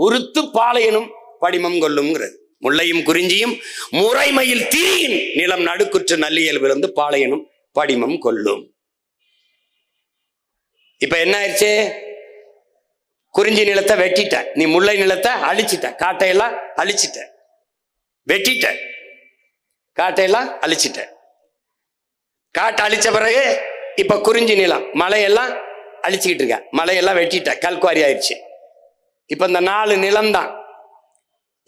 உறுத்து பாளையனும் படிமம் கொள்ளும்ங்கிறது. முல்லையும் குறிஞ்சியும் முறைமையில் திரியின் நிலம் நடுக்குற்று நல்லியல்பிலிருந்து பாளையனும் படிமம் கொள்ளும். இப்ப என்ன ஆயிடுச்சு? குறிஞ்சி நிலத்தை வெட்டிட்ட, நீ முல்லை நிலத்தை அழிச்சிட்ட, காட்டையெல்லாம் அழிச்சிட்ட, வெட்டிட்ட, காட்டையெல்லாம் அழிச்சிட்ட. காட்டை அழிச்ச பிறகு இப்ப குறிஞ்சி நிலம் மலையெல்லாம் அழிச்சுக்கிட்டு இருக்க, மலையெல்லாம் வெட்டிட்ட, கல்குவாரி ஆயிடுச்சு. இப்ப இந்த 4 நிலம் தான்.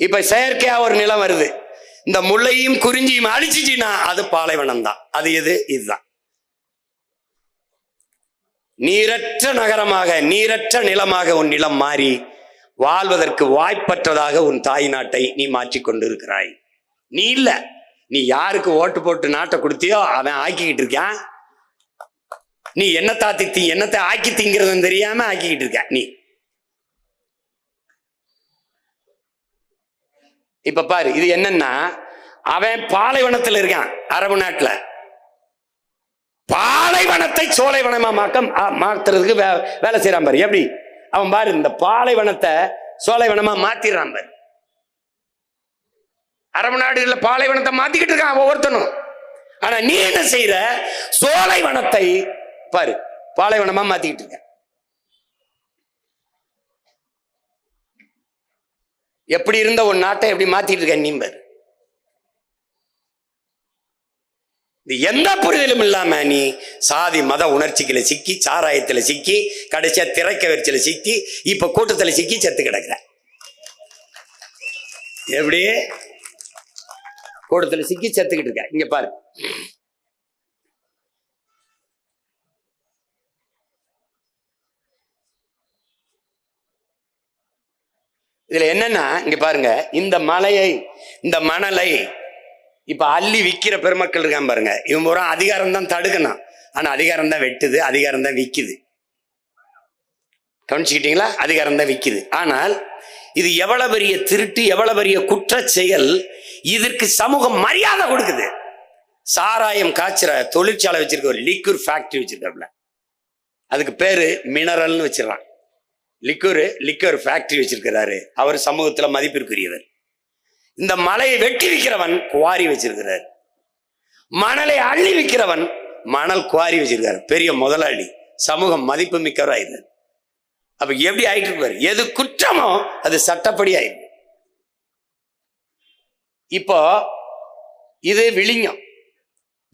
இப்ப செயற்கையா ஒரு நிலம் வருது. இந்த முல்லையும் குறிஞ்சியும் அழிச்சிச்சுன்னா அது பாலைவனம் தான். அது எது? இதுதான். நீரற்ற நகரமாக, நீரற்ற நிலமாக உன் நிலம் மாறி வாழ்வதற்கு வாய்ப்பற்றதாக உன் தாய் நாட்டை நீ மாற்றிக் கொண்டிருக்கிறாய். நீ இல்ல, நீ யாருக்கு ஓட்டு போட்டு நாட்டை கொடுத்தியோ அவன் ஆக்கிக்கிட்டு இருக்கான். நீ என்னத்தை ஆக்கி திங்கிறதுன்னு தெரியாம ஆக்கிக்கிட்டு இருக்க நீ. இப்ப பாரு, இது என்னன்னா, அவன் பாலைவனத்தில் இருக்கான், அரபு நாட்டுல. பாலைவனத்தை சோலைவனமா மாத்துறதுக்கு வேலை செய்யறான் பாரு. எப்படி அவன் பாரு, இந்த பாலைவனத்தை சோலைவனமா மாத்திடுறான் பாரு. அரபு நாடுகள்ல பாலைவனத்தை மாத்திக்கிட்டு இருக்கான் ஒவ்வொருத்தனும். ஆனா நீ என்ன செய்யற? சோலைவனத்தை பாரு பாலைவனமா மாத்திக்கிட்டு இருக்க. எப்படி இருந்த ஒரு நாட்டை எப்படி மாத்திட்டு இருக்க நீ பாரு. எந்த புரிதலும் இல்லாம நீ சாதி மத உணர்ச்சிகளை சிக்கி, சாராயத்துல சிக்கி, கடைசியா திரைக்க வரிச்சல சிக்கி, இப்ப கூட்டத்துல சிக்கி செத்து கிடக்குற. எப்படி கூட்டத்துல சிக்கி செத்துக்கிட்டு இருக்க. இங்க பாரு, இதுல என்னன்னா, இங்க பாருங்க, இந்த மலையை, இந்த மணலை இப்ப அள்ளி விக்கிற பெருமக்கள் இருக்கான் பாருங்க. இவன் பூரா அதிகாரம் தான் தடுக்கணும், ஆனா அதிகாரம் தான் வெட்டுது, அதிகாரம் தான் விக்குது. கவனிச்சுக்கிட்டீங்களா? அதிகாரம் தான் விக்குது. ஆனால் இது எவ்வளவு பெரிய திருட்டு, எவ்வளவு பெரிய குற்ற செயல். இதற்கு சமூகம் மரியாதை கொடுக்குது. சாராயம் காய்ச்சுற தொழிற்சாலை வச்சிருக்க, ஒரு லிக்யூர் ஃபேக்டரி வச்சிருக்காப்ல, அதுக்கு பேரு மினரல்னு வச்சிடறான். லிக்யூர் ஃபேக்டரி வச்சிருக்கிறாரு. அவர் சமூகத்துல மதிப்பிற்குரியவர். இந்த மலையை வெட்டி விற்கிறவன் குவாரி வச்சிருக்கிறார். மணலை அள்ளி விற்கிறவன் மணல் குவாரி வச்சிருக்காரு. பெரிய முதலாளி, சமூகம் மதிப்பு மிக்கவராயிரு. அப்ப எப்படி ஆயிட்டு இருப்பாரு? எது குற்றமோ அது சட்டப்படி ஆயிரு. இப்போ இது விழிங்கம்,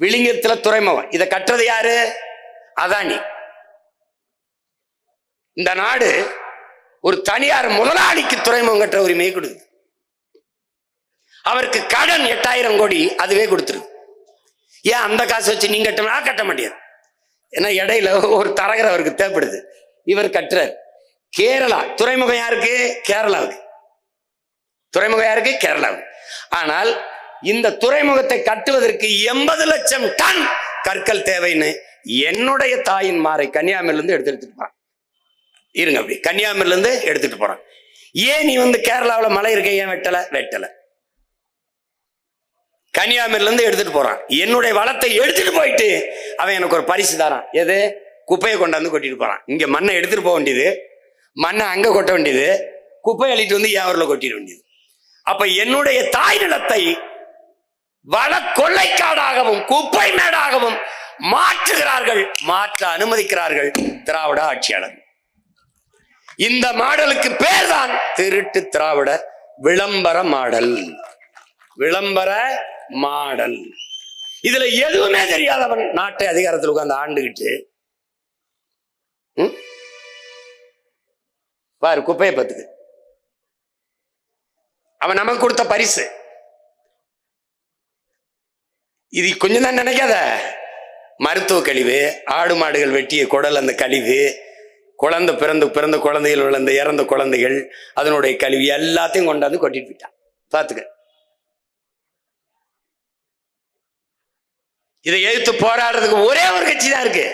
விழிங்கத்துல துறைமுகம். இதை கட்டுறது யாரு? அதானி. இந்த நாடு ஒரு தனியார் முதலாளிக்கு துறைமுகம் கட்டுற உரிமையை கொடுக்குது. அவருக்கு கடன் 8000 கோடி அதுவே கொடுத்துருது. ஏன் அந்த காசு வச்சு நீங்க கட்ட முடியாது? ஏன்னா இடையில ஒரு தரகர் அவருக்கு தேவைப்படுது, இவர் கட்டுறார். கேரளா துறைமுகம் யாருக்கு? கேரளாவுக்கு. துறைமுகம் யாருக்கு? கேரளாவுக்கு. ஆனால் இந்த துறைமுகத்தை கட்டுவதற்கு 80 லட்சம் டன் கற்கள் தேவைன்னு என்னுடைய தாயின் மாறை கன்னியாகுமரியிலிருந்து எடுத்துட்டு போறான். இருங்க, அப்படி கன்னியாகுமரியிலிருந்து எடுத்துட்டு போறான். ஏன் நீ கேரளாவில் மலை இருக்க ஏன் வெட்டல? கன்னியாகுமரியிலிருந்து எடுத்துட்டு போறான். என்னுடைய வளத்தை எடுத்துட்டு போயிட்டு அவன் எனக்கு ஒரு பரிசு தரான். எது? குப்பையை கொண்டாந்து கொட்டிட்டு போறான். இங்க மண்ணை எடுத்துட்டு போக வேண்டியது, மண்ணை அங்க கொட்ட வேண்டியது. குப்பை அள்ளிட்டு வந்து என் ஊர்ல கொட்டிட வேண்டியது. அப்ப என்னுடைய தாய் நிலத்தை வள கொள்ளைக்காடாகவும் குப்பை மேடாகவும் மாற்றுகிறார்கள், மாற்ற அனுமதிக்கிறார்கள் திராவிட ஆட்சியாளர். இந்த மாடலுக்கு பேர் தான் திருட்டு திராவிட விளம்பர மாடல். விளம்பர மாடல். இதுல எதுவுமே தெரியாதவன் நாட்டை அதிகாரத்தில் உட்கார்ந்து ஆண்டுகிட்டு பாரு குப்பையை பத்துக்கு. அவன் நமக்கு கொடுத்த பரிசு. இது கொஞ்சம் தான் நினைக்காத. மருத்துவ கழிவு, ஆடு மாடுகள் வெட்டிய குடல், அந்த கழிவு, குழந்தை பிறந்த குழந்தைகள் விழுந்த இறந்த குழந்தைகள், அதனுடைய கழிவு எல்லாத்தையும் கொண்டாந்து கொட்டிட்டு போயிட்டான். பாத்துக்க. இதை எதிர்த்து போராடுறதுக்கு ஒரே ஒரு கட்சி தான் இருக்கு,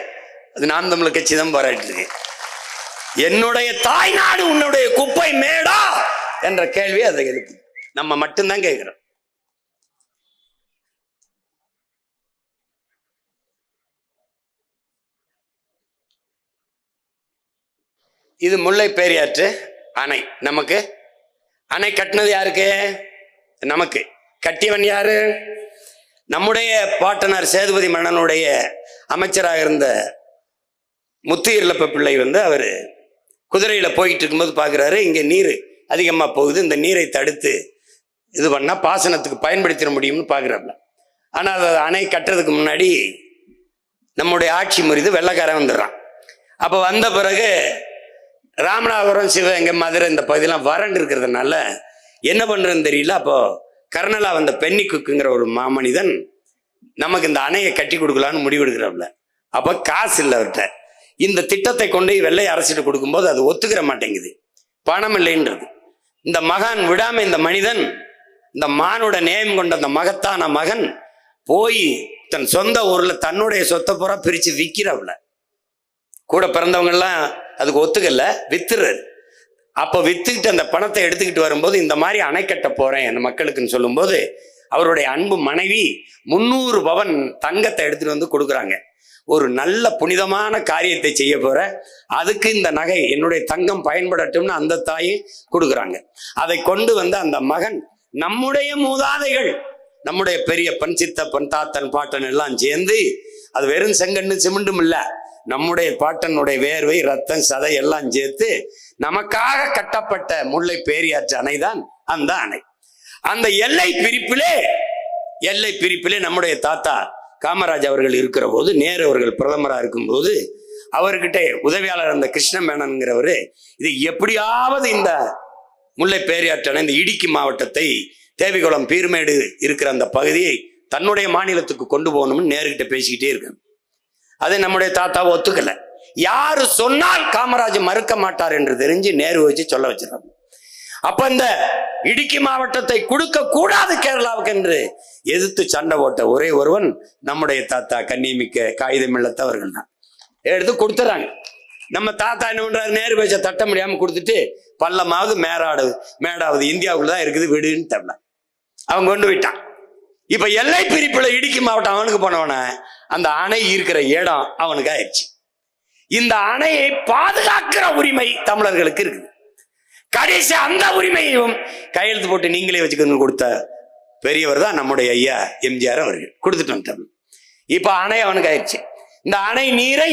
அது நாம் தமிழர் கட்சி தான் போராடிட்டு இருக்கு. என்னுடைய தாய் நாடு உன்னுடைய குப்பை மேடா என்ற கேள்வி அதை எழுப்பு. நம்ம மட்டும்தான் கேட்கிறோம். இது முல்லை பெரியாற்று அணை. நமக்கு அணை கட்டினது யாருக்கு? நமக்கு. கட்டியவன் யாரு? நம்முடைய பாட்டனார் சேதுபதி மன்னனுடைய அமைச்சராக இருந்த முத்து இருளப்ப பிள்ளை அவர் குதிரையில போயிட்டு இருக்கும்போது பாக்குறாரு, இங்க நீர் அதிகமா போகுது, இந்த நீரை தடுத்து இது பண்ணா பாசனத்துக்கு பயன்படுத்திட முடியும்னு பாக்குறாப்ல. ஆனா அதை அணை கட்டுறதுக்கு முன்னாடி நம்முடைய ஆட்சி முறிது வெள்ளக்காரன் வந்துடுறான். அப்ப வந்த பிறகு ராமநாதபுரம், சிவகங்கை, மதுரை இந்த பகுதியெல்லாம் வறண்டு இருக்கிறதுனால என்ன பண்றதுன்னு தெரியல. அப்போ கர்னலா வந்த பென்னி குக்குங்கிற ஒரு மாமனிதன் நமக்கு இந்த அணையை கட்டி கொடுக்கலான்னு முடிவெடுக்கிறாப்ல. அப்ப காசு இல்லை அவர்கிட்ட. இந்த திட்டத்தை கொண்டு வெள்ளை அரசிட்டு கொடுக்கும்போது அது ஒத்துக்கிற மாட்டேங்குது, பணம் இல்லைன்றது. இந்த மகான் விடாம இந்த மனிதன், இந்த மானோட நேயம் கொண்ட அந்த மகத்தான மகன் போய் தன் சொந்த ஊர்ல தன்னுடைய சொத்தை பூரா பிரிச்சு விற்கிறாப்ல. கூட பிறந்தவங்க எல்லாம் அதுக்கு ஒத்துக்கல, வித்துறாரு. அப்ப வித்துக்கிட்டு அந்த பணத்தை எடுத்துக்கிட்டு வரும்போது இந்த மாதிரி அணை கட்ட போறேன் அந்த மக்களுக்குன்னு சொல்லும்போது அவருடைய அன்பு மனைவி 300 பவன் தங்கத்தை எடுத்துட்டு வந்து கொடுக்குறாங்க. ஒரு நல்ல புனிதமான காரியத்தை செய்ய போற, அதுக்கு இந்த நகை என்னுடைய தங்கம் பயன்படட்டும்னு அந்த தாயை கொடுக்குறாங்க. அதை கொண்டு வந்து அந்த மகன், நம்முடைய மூதாதைகள், நம்முடைய பெரியப்பன், சித்தப்பன், தாத்தன், பாட்டன் எல்லாம் சேர்ந்து, அது வெறும் செங்கண்ணு சிமெண்டும் இல்ல, நம்முடைய பாட்டனுடைய வேர்வை, ரத்தம், சதை எல்லாம் சேர்த்து நமக்காக கட்டப்பட்ட முல்லை பெரியாற்று அணைதான் அந்த அணை. அந்த எல்லை பிரிப்பிலே நம்முடைய தாத்தா காமராஜ் அவர்கள் இருக்கிற போது, நேரு அவர்கள் பிரதமராக இருக்கும் போது, அவர்கிட்ட உதவியாளர் அந்த கிருஷ்ண மேனன்கிறவரு, இது எப்படியாவது இந்த முல்லை பெரியாற்று அணை, இந்த இடுக்கி மாவட்டத்தை, தேவிகுளம், பீர்மேடு இருக்கிற அந்த பகுதியை தன்னுடைய மாநிலத்துக்கு கொண்டு போகணும்னு நேருகிட்ட பேசிக்கிட்டே இருக்கு. அதை நம்முடைய தாத்தா ஒத்துக்கல. யாரு சொன்னால் காமராஜ் மறுக்க மாட்டார் என்று தெரிஞ்சு நேரு வச்சு சொல்ல வச்சிடறாங்க. அப்ப இந்த இடுக்கி மாவட்டத்தை கொடுக்க கூடாது கேரளாவுக்கு என்று எதிர்த்து சண்டை போட்ட ஒரே ஒருவன் நம்முடைய தாத்தா கண்ணியமிக்க காகிதம் இல்லத்தவர்கள் தான். எடுத்து கொடுத்துறாங்க. நம்ம தாத்தா என்ன பண்றாரு, நேரு பேச்ச தட்ட முடியாம கொடுத்துட்டு, பள்ளமாவது மேடாவது இந்தியாவுக்குள்ளதான் இருக்குது விடுன்னு தரல, அவன் கொண்டு போயிட்டான். இப்ப எல்லை பிரிப்புல இடுக்கி மாவட்டம் அவனுக்கு போனவன, அந்த அணை இருக்கிற இடம் அவனுக்கு ஆயிடுச்சு. இந்த அணையை பாதுகாக்கிற உரிமை தமிழர்களுக்கு இருக்குது. கடைசி அந்த உரிமையையும் கையெழுத்து போட்டு நீங்களே வச்சுக்கணும்னு கொடுத்த பெரியவர் தான் நம்முடைய ஐயா எம்ஜிஆர் அவர்கள். கொடுத்துட்டு வந்துட்டாங்க. இப்ப அணை அவனுக்கு ஆயிடுச்சு. இந்த அணை நீரை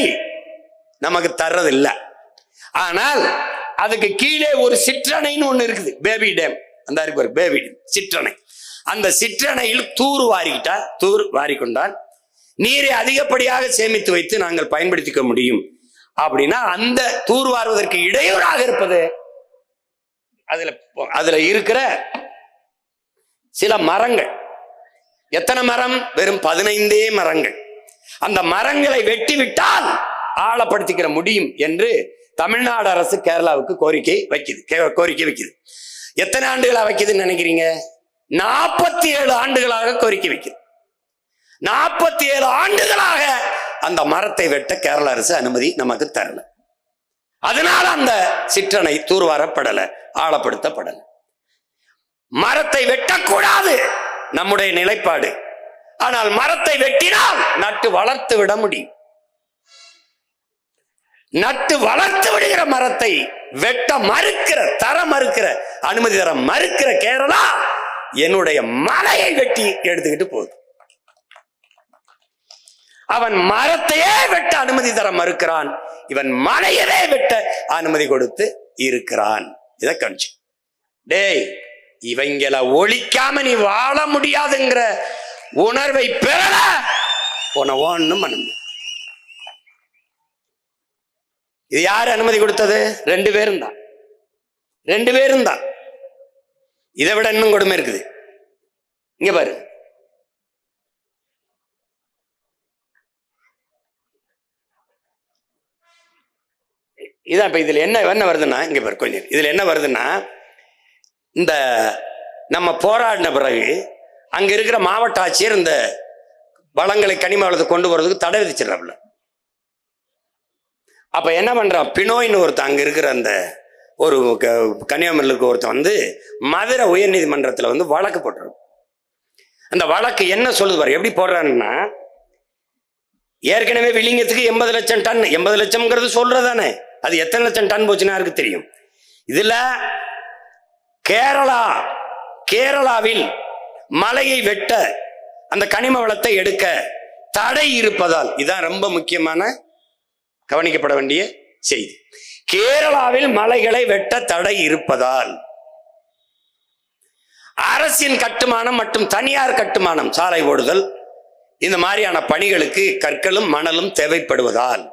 நமக்கு தர்றது இல்லை. ஆனால் அதுக்கு கீழே ஒரு சிற்றணைன்னு ஒண்ணு இருக்குது, பேபி டேம். அந்த பேபி டேம் சிற்றணை. அந்த சிற்றணையில் தூர் வாரிக்கொண்டால் நீரை அதிகப்படியாக சேமித்து வைத்து நாங்கள் பயன்படுத்திக்க முடியும். அப்படின்னா அந்த தூர் வாருவதற்கு இடையூறாக இருப்பது அதுல இருக்கிற சில மரங்கள். எத்தனை மரம்? வெறும் 15 மரங்கள். அந்த மரங்களை வெட்டி விட்டால் ஆழப்படுத்திக்கிற முடியும் என்று தமிழ்நாடு அரசு கேரளாவுக்கு கோரிக்கை வைக்குது. எத்தனை ஆண்டுகளா வைக்குதுன்னு நினைக்கிறீங்க? 47 ஆண்டுகளாக கோரிக்கை வைக்குது. 47 ஆண்டுகளாக அந்த மரத்தை வெட்ட கேரள அரசு அனுமதி நமக்கு தரல. அதனால அந்த சிற்றணை தூர்வாரப்படல, ஆழப்படுத்தப்படல. மரத்தை வெட்டக்கூடாது நம்முடைய நிலைப்பாடு. ஆனால் மரத்தை வெட்டினால் நட்டு வளர்த்து விட முடியும். நட்டு வளர்த்து விடுகிற மரத்தை வெட்ட மறுக்கிற அனுமதி தர மறுக்கிற கேரளா என்னுடைய மலையை வெட்டி எடுத்துக்கிட்டு போகுது. அவன் மரத்தையே வெட்ட அனுமதி தர மறுக்கிறான், இவன் மலையவே வெட்ட அனுமதி கொடுத்து இருக்கிறான். இதை கணிச்சு டேய், இவங்களை ஒழிக்காம நீ வாழ முடியாதுங்கிற உணர்வை பெறல ஒண்ணும் பண்ண. இது யாரு அனுமதி கொடுத்தது? 2 பேரும் தான். இதை விட இன்னும் கொடுமை இருக்குது. இங்க பாரு, இதான் இப்ப இதுல என்ன வருதுன்னா, இங்க பாரு கொஞ்சம், இதுல என்ன வருதுன்னா, இந்த நம்ம போராடின பிறகு அங்க இருக்கிற மாவட்ட ஆட்சியர் இந்த வளங்களை கனிம வளத்தை கொண்டு போறதுக்கு தடை விதிச்சிடறாப்புல. அப்ப என்ன பண்றான், பினோய்னு ஒருத்தன் அங்க இருக்கிற அந்த ஒரு கன்னியாகுமரிக்கு ஒருத்தன் வந்து மதுரை உயர் நீதிமன்றத்துல வந்து வழக்கு போட்டுறான். அந்த வழக்கு என்ன சொல்லுது பாரு, எப்படி போடுறான்னா, ஏற்கனவே விளிங்கத்துக்கு 80 லட்சம் டன், 80 லட்சம்ங்கிறது சொல்றதானே, அது எத்தனை லட்சம் டன் போச்சுன்னா யாருக்கு தெரியும். இதுல கேரளாவில் மலையை வெட்ட அந்த கனிம வளத்தை எடுக்க தடை இருப்பதால், இதான் ரொம்ப முக்கியமான கவனிக்கப்பட வேண்டிய செய்தி. கேரளாவில் மலைகளை வெட்ட தடை இருப்பதால் அரசின் கட்டுமானம் மற்றும் தனியார் கட்டுமானம், சாலை ஓடுதல், இந்த மாதிரியான பணிகளுக்கு கற்களும் மணலும் தேவைப்படுவதால்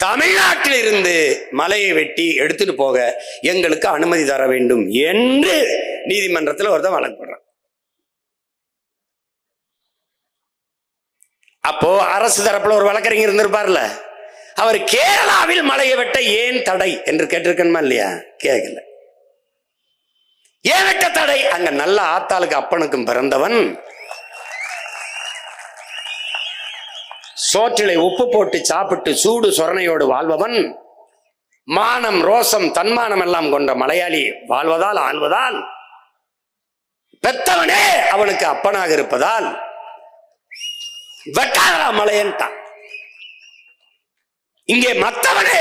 தமிழ்நாட்டில் இருந்து மலையை வெட்டி எடுத்துட்டு போக எங்களுக்கு அனுமதி தர வேண்டும் என்று நீதிமன்றத்தில் ஒருத்தன் வழக்கு போடுறான். அப்போ அரசு தரப்புல ஒரு வழக்கறிஞர் இருந்திருப்பார்ல, அவர் கேரளாவில் மலையை வெட்ட ஏன் தடை என்று கேட்டிருக்கணுமா இல்லையா? கேட்கல. ஏன் வெட்ட தடை? அங்க நல்ல ஆத்தாளுக்கு அப்பனுக்கும் பிறந்தவன், சோற்றிலை உப்பு போட்டு சாப்பிட்டு சூடு சொரணையோடு வாழ்பவன், மானம் ரோசம் தன்மானம் எல்லாம் கொண்ட மலையாளி ஆள்வதால் பெத்தவனே அவனுக்கு அப்பனாக இருப்பதால் வெட்டாதரா மலையன்ட்டான். இங்கே மத்தவனே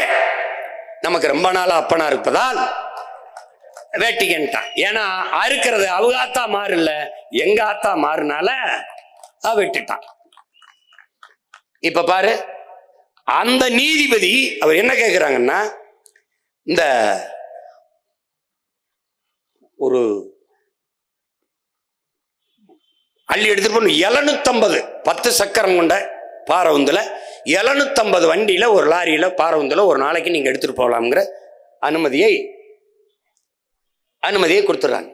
நமக்கு ரொம்ப நாளா அப்பனா இருப்பதால் வேட்டிக்கிட்டான். ஏன்னா அறுக்கிறது அவங்க ஆத்தா மாறு இல்ல, எங்க ஆத்தா மாறுனால வெட்டிட்டான். இப்ப பாரு, அந்த நீதிபதி அவர் என்ன கேட்கிறாங்கன்னா, இந்த ஒரு அள்ளி எடுத்துட்டு போன 750 10 சக்கரம் கொண்ட பாரவுந்துல 750 வண்டியில ஒரு லாரியில பாரவுந்துல ஒரு நாளைக்கு நீங்க எடுத்துட்டு போகலாம்ங்கிற அனுமதியை கொடுத்துறாங்க.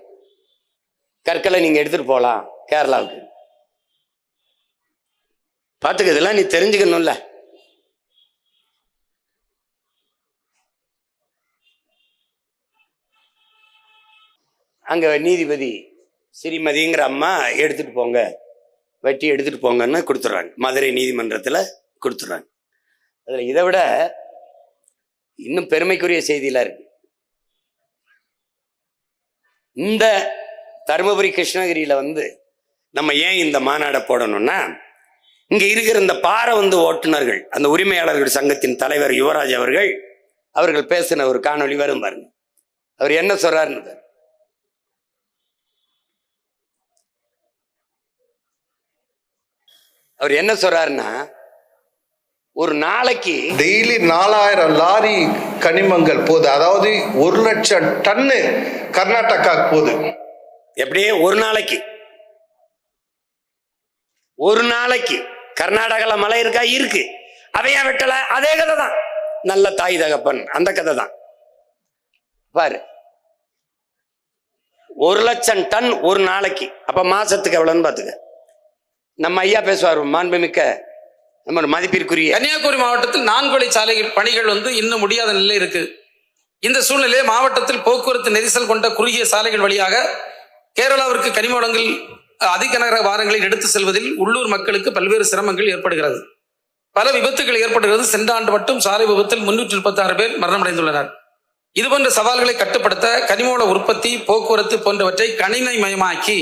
கற்களை நீங்க எடுத்துட்டு போகலாம் கேரளாவுக்கு. பாத்துக்க, இதெல்லாம் நீ தெரிஞ்சுக்கணும்ல. அங்க நீதிபதி ஸ்ரீமதிங்கிற அம்மா எடுத்துட்டு போங்க, வெட்டி எடுத்துட்டு போங்கன்னு கொடுத்துட்றாங்க. மதுரை நீதிமன்றத்தில் கொடுத்துட்றாங்க. அதுல இதை விட இன்னும் பெருமைக்குரிய செய்தியெல்லாம் இருக்கு. இந்த தருமபுரி கிருஷ்ணகிரியில வந்து நம்ம ஏன் இந்த மாநாடை போடணும்னா, இங்க இருக்கிற இந்த பாரவுந்து ஓட்டுநர்கள், அந்த உரிமையாளர்கள் சங்கத்தின் தலைவர் யுவராஜ் அவர்கள் பேசின ஒரு காணொளி வரும் பாருங்க. அவர் என்ன சொல்றாருன்னு, அவர் என்ன சொல்றாருன்னா, ஒரு நாளைக்கு டெய்லி 4000 லாரி கனிமங்கள் போகுது. அதாவது 1 லட்சம் டன்னு கர்நாடகா போகுது. எப்படியே ஒரு நாளைக்கு கர்நாடகால மலை இருக்கா? இருக்கு. அவையா வெட்டல? அதே கதை தான். நல்ல தாய் தகப்பன் அந்த கதை தான். பாரு, 1 லட்சம் டன் ஒரு நாளைக்கு. அப்ப மாசத்துக்கு எவ்வளவுன்னு பாத்துக்க. நம்ம ஐயா பேசுவார், மாண்புமிக்க நம்ம மதிப்பிற்குரிய கன்னியாகுமரி மாவட்டத்தில் 4 வழி சாலைகள் பணிகள் இன்னும் முடியாத நிலை இருக்கு. இந்த சூழ்நிலையை மாவட்டத்தில் போக்குவரத்து நெரிசல் கொண்ட குறுகிய சாலைகள் வழியாக கேரளாவிற்கு கனிம வளங்கள் அதிக நகர வாரங்களில் எடுத்து செல்வதில் உள்ளூர் மக்களுக்கு பல்வேறு சிரமங்கள் ஏற்படுகிறது. பல விபத்துகள் ஏற்படுகிறது. சென்ற ஆண்டு மட்டும் சாலை விபத்தில் 336 பேர் மரணமடைந்துள்ளனர். இதுபோன்ற சவால்களை கட்டுப்படுத்த கனிமவள உற்பத்தி, போக்குவரத்து போன்றவற்றை கணினிமயமாக்கி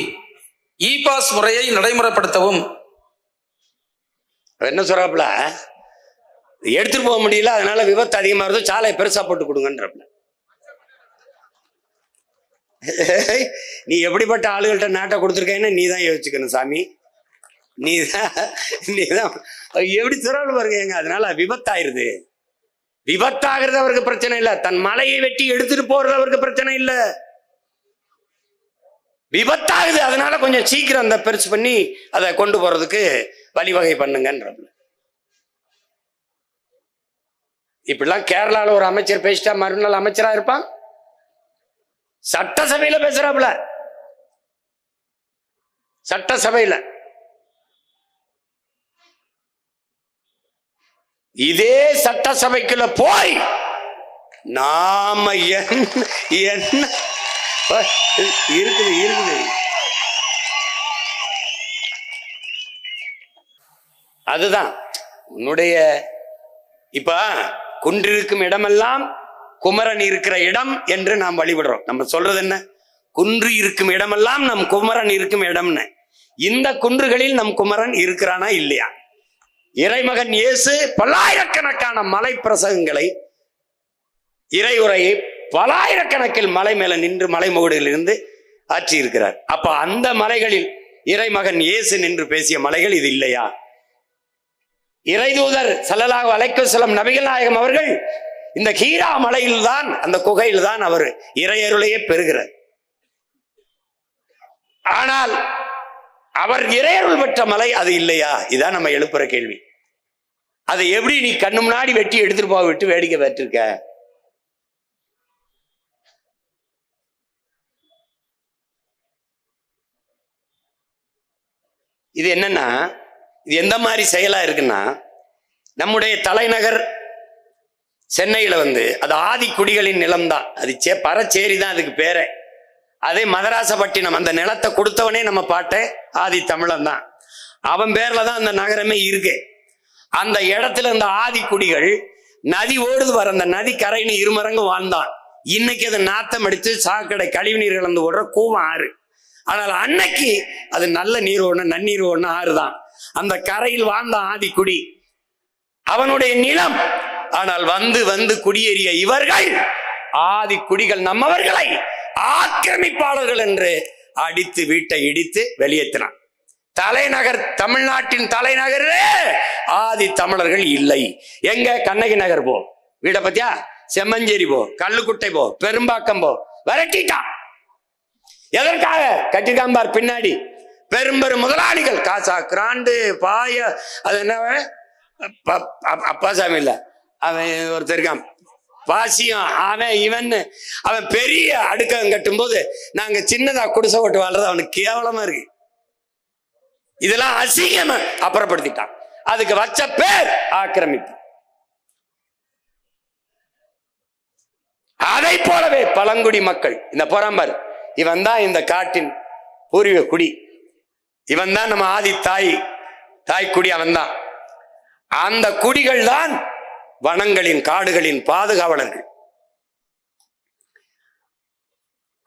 இ-பாஸ் முறையை நடைமுறைப்படுத்தவும். என்ன சொல்றாப்புல, எடுத்துட்டு போக முடியல, அதனால விபத்து அதிகமா இருந்தது, சாலையை பெருசா போட்டு கொடுங்கன்ற. நீ எப்படிப்பட்ட ஆளுகள்கிட்ட நாட்டை கொடுத்துருக்கேன்னு நீ தான் யோசிச்சுக்கணும் சாமி. நீதான் எப்படி திறவு பாருங்க. அதனால விபத்தாயிருது. விபத்தாகிறது அவருக்கு பிரச்சனை இல்லை, தன் மலையை வெட்டி எடுத்துட்டு போறது அவருக்கு பிரச்சனை இல்லை. விபத்தாகுது, அதனால கொஞ்சம் சீக்கிரம் அந்த பெருசு பண்ணி அதை கொண்டு போறதுக்கு வழிவகை பண்ணுங்கன்ற. இப்படிலாம் கேரளால ஒரு அமைச்சர் பேசிட்டா மறுநாள் அமைச்சரா இருப்பான். சட்டசபையில பேசுறாப்புல, சட்டசபையில. இதே சட்டசபைக்குள்ள போய் நாம என்ன இருக்குது இருக்குது. அதுதான் உன்னுடைய இப்ப குன்றிருக்கும் இடமெல்லாம் குமரன் இருக்கிற இடம் என்று நாம் வழிபடுறோம். நம்ம சொல்றது என்ன? குன்று இருக்கும் இடமெல்லாம் நம் குமரன் இருக்கும் இடம்னு. இந்த குன்றுகளில் நம் குமரன் இருக்கிறானா இல்லையா? இறைமகன் இயேசு பல்லாயிரக்கணக்கான மலை பிரசங்கங்களை, இறையுரையை பலாயிரக்கணக்கில் மலை மேல நின்று மலை முகடுகளில் இருந்து ஆற்றி இருக்கிறார். அப்ப அந்த மலைகளில் இறைமகன் இயேசு நின்று பேசிய மலைகள் இது இல்லையா? இறைதூதர் ஸல்லல்லாஹு அலைஹி வஸல்லம் நபிகள் நாயகம் அவர்கள் இந்த ஹீரா மலையில் தான், அந்த குகையில் தான் அவர் இறையருளையே பெறுகிறார். ஆனால் அவர் இறையருள் பெற்ற மலை அது இல்லையா? இதான் நம்ம எழுப்புற கேள்வி. அதை எப்படி நீ கண்ணு முன்னாடி வெட்டி எடுத்துட்டு போக விட்டு வேடிக்கை பெற்றிருக்க? இது என்னன்னா, இது எந்த மாதிரி செயலா இருக்குன்னா, நம்முடைய தலைநகர் சென்னையில அது ஆதி குடிகளின் நிலம்தான். அது பரச்சேரி தான் அதுக்கு பேரே. அதே மதராசப்பட்டினம், அந்த நிலத்தை கொடுத்தவனே நம்ம பாட்டை ஆதி தமிழன் தான். அவன் பேர்ல தான் அந்த நகரமே இருக்கு. அந்த இடத்துல இந்த ஆதி குடிகள் நதி ஓடுது வர, அந்த நதி கரைன்னு இருமரங்கு வாழ்ந்தான். இன்னைக்கு அது நாத்தம் அடித்து சாக்கடை கழிவு நீர் கலந்து ஓடுற கூவம் ஆறு. ஆனால் அன்னைக்கு அது நல்ல நீர் ஓடணும், நன்னீர் ஓடணும் ஆறுதான். அந்த கரையில் வாழ்ந்த ஆதி குடி அவனுடைய நிலம். ஆனால் வந்து வந்து குடியேறிய இவர்கள் ஆதி குடிகள் நம்மவர்களை ஆக்கிரமிப்பாளர்கள் என்று அடித்து வீட்டை இடித்து வெளியேற்றினான். தலைநகர், தமிழ்நாட்டின் தலைநகரே ஆதி தமிழர்கள் இல்லை. எங்க? கண்ணகி நகர் போ, வீட பத்தியா, செம்மஞ்சேரி போ, கல்லுக்குட்டை போ, பெரும்பாக்கம் போ, விரட்டிட்டான். எதற்காக? கட்டிக்காம்பார் பின்னாடி பெரும் பெரும் முதலாளிகள், காசா கிராண்டு, பாய, அது என்ன அப்பாசாமி இல்ல, அவன் ஒருத்தர் இருக்கான் பாசியம், அவன் இவன், அவன் பெரிய அடுக்கம் கட்டும் போது நாங்க சின்னதா குடிசை போட்டு வாழ்றது அவனுக்கு கேவலமா இருக்கு. இதெல்லாம் அசிங்கமா அப்புறப்படுத்திட்டான். அதுக்கு வச்ச பேர் ஆக்கிரமிப்பு. அதை போலவே பழங்குடி மக்கள், இந்த போறாம்பார், இவன் தான் இந்த காட்டின் பூர்வீக குடி, இவன் தான் நம்ம ஆதி தாய் குடி, அவன் தான். அந்த குடிகள் தான் வனங்களின் காடுகளின் பாதுகாவலர்கள்.